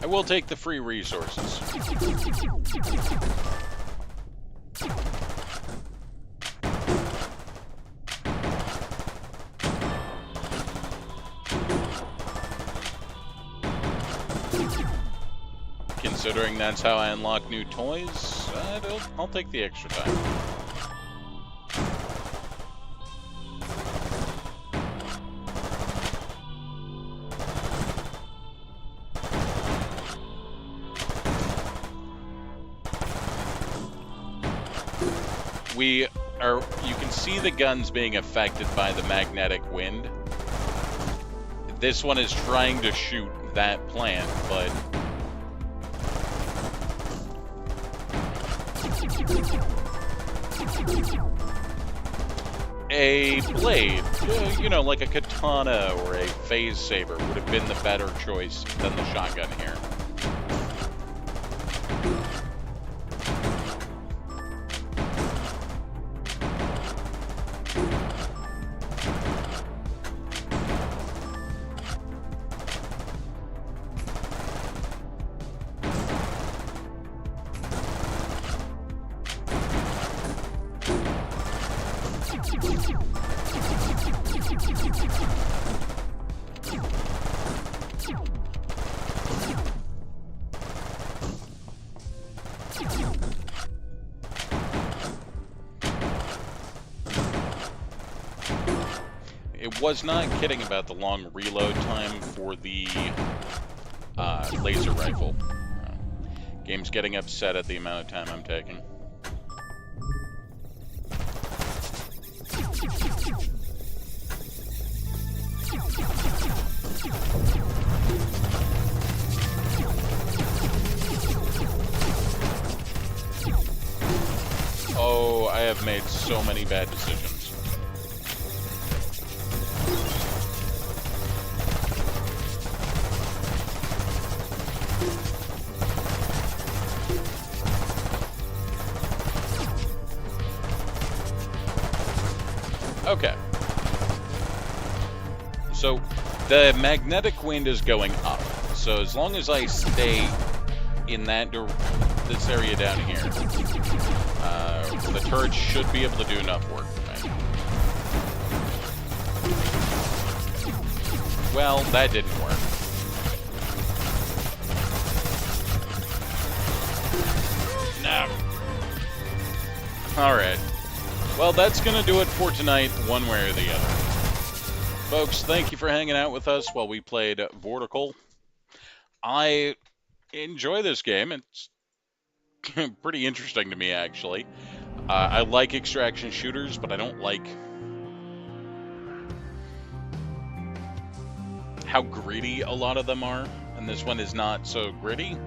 Speaker 1: I will take the free resources. Considering that's how I unlock new toys, I'll take the extra time. You can see the guns being affected by the magnetic wind. This one is trying to shoot that plant, but a blade, you know, like a katana or a phase saber would have been the better choice than the shotgun here. It was not kidding about the long reload time for the laser rifle. Game's getting upset at the amount of time I'm taking. Oh, I have made so many bad decisions. Okay. So, the magnetic wind is going up. So as long as I stay in this area down here, the turret should be able to do enough work for me. Well, that didn't work. No. Alright. Well, that's going to do it for tonight, one way or the other. Folks, thank you for hanging out with us while we played Vortica. I enjoy this game. It's pretty interesting to me, actually. I like extraction shooters, but I don't like how greedy a lot of them are, and this one is not so gritty.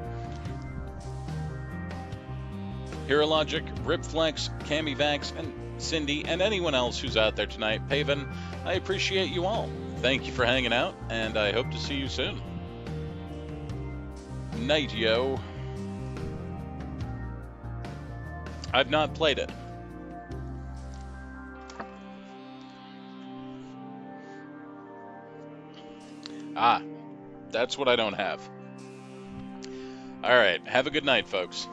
Speaker 1: Heurologic, Ripflex, Camivax, and Cindy, and anyone else who's out there tonight. Paven, I appreciate you all. Thank you for hanging out, and I hope to see you soon. Night, yo. I've not played it. Ah, that's what I don't have. All right, have a good night, folks.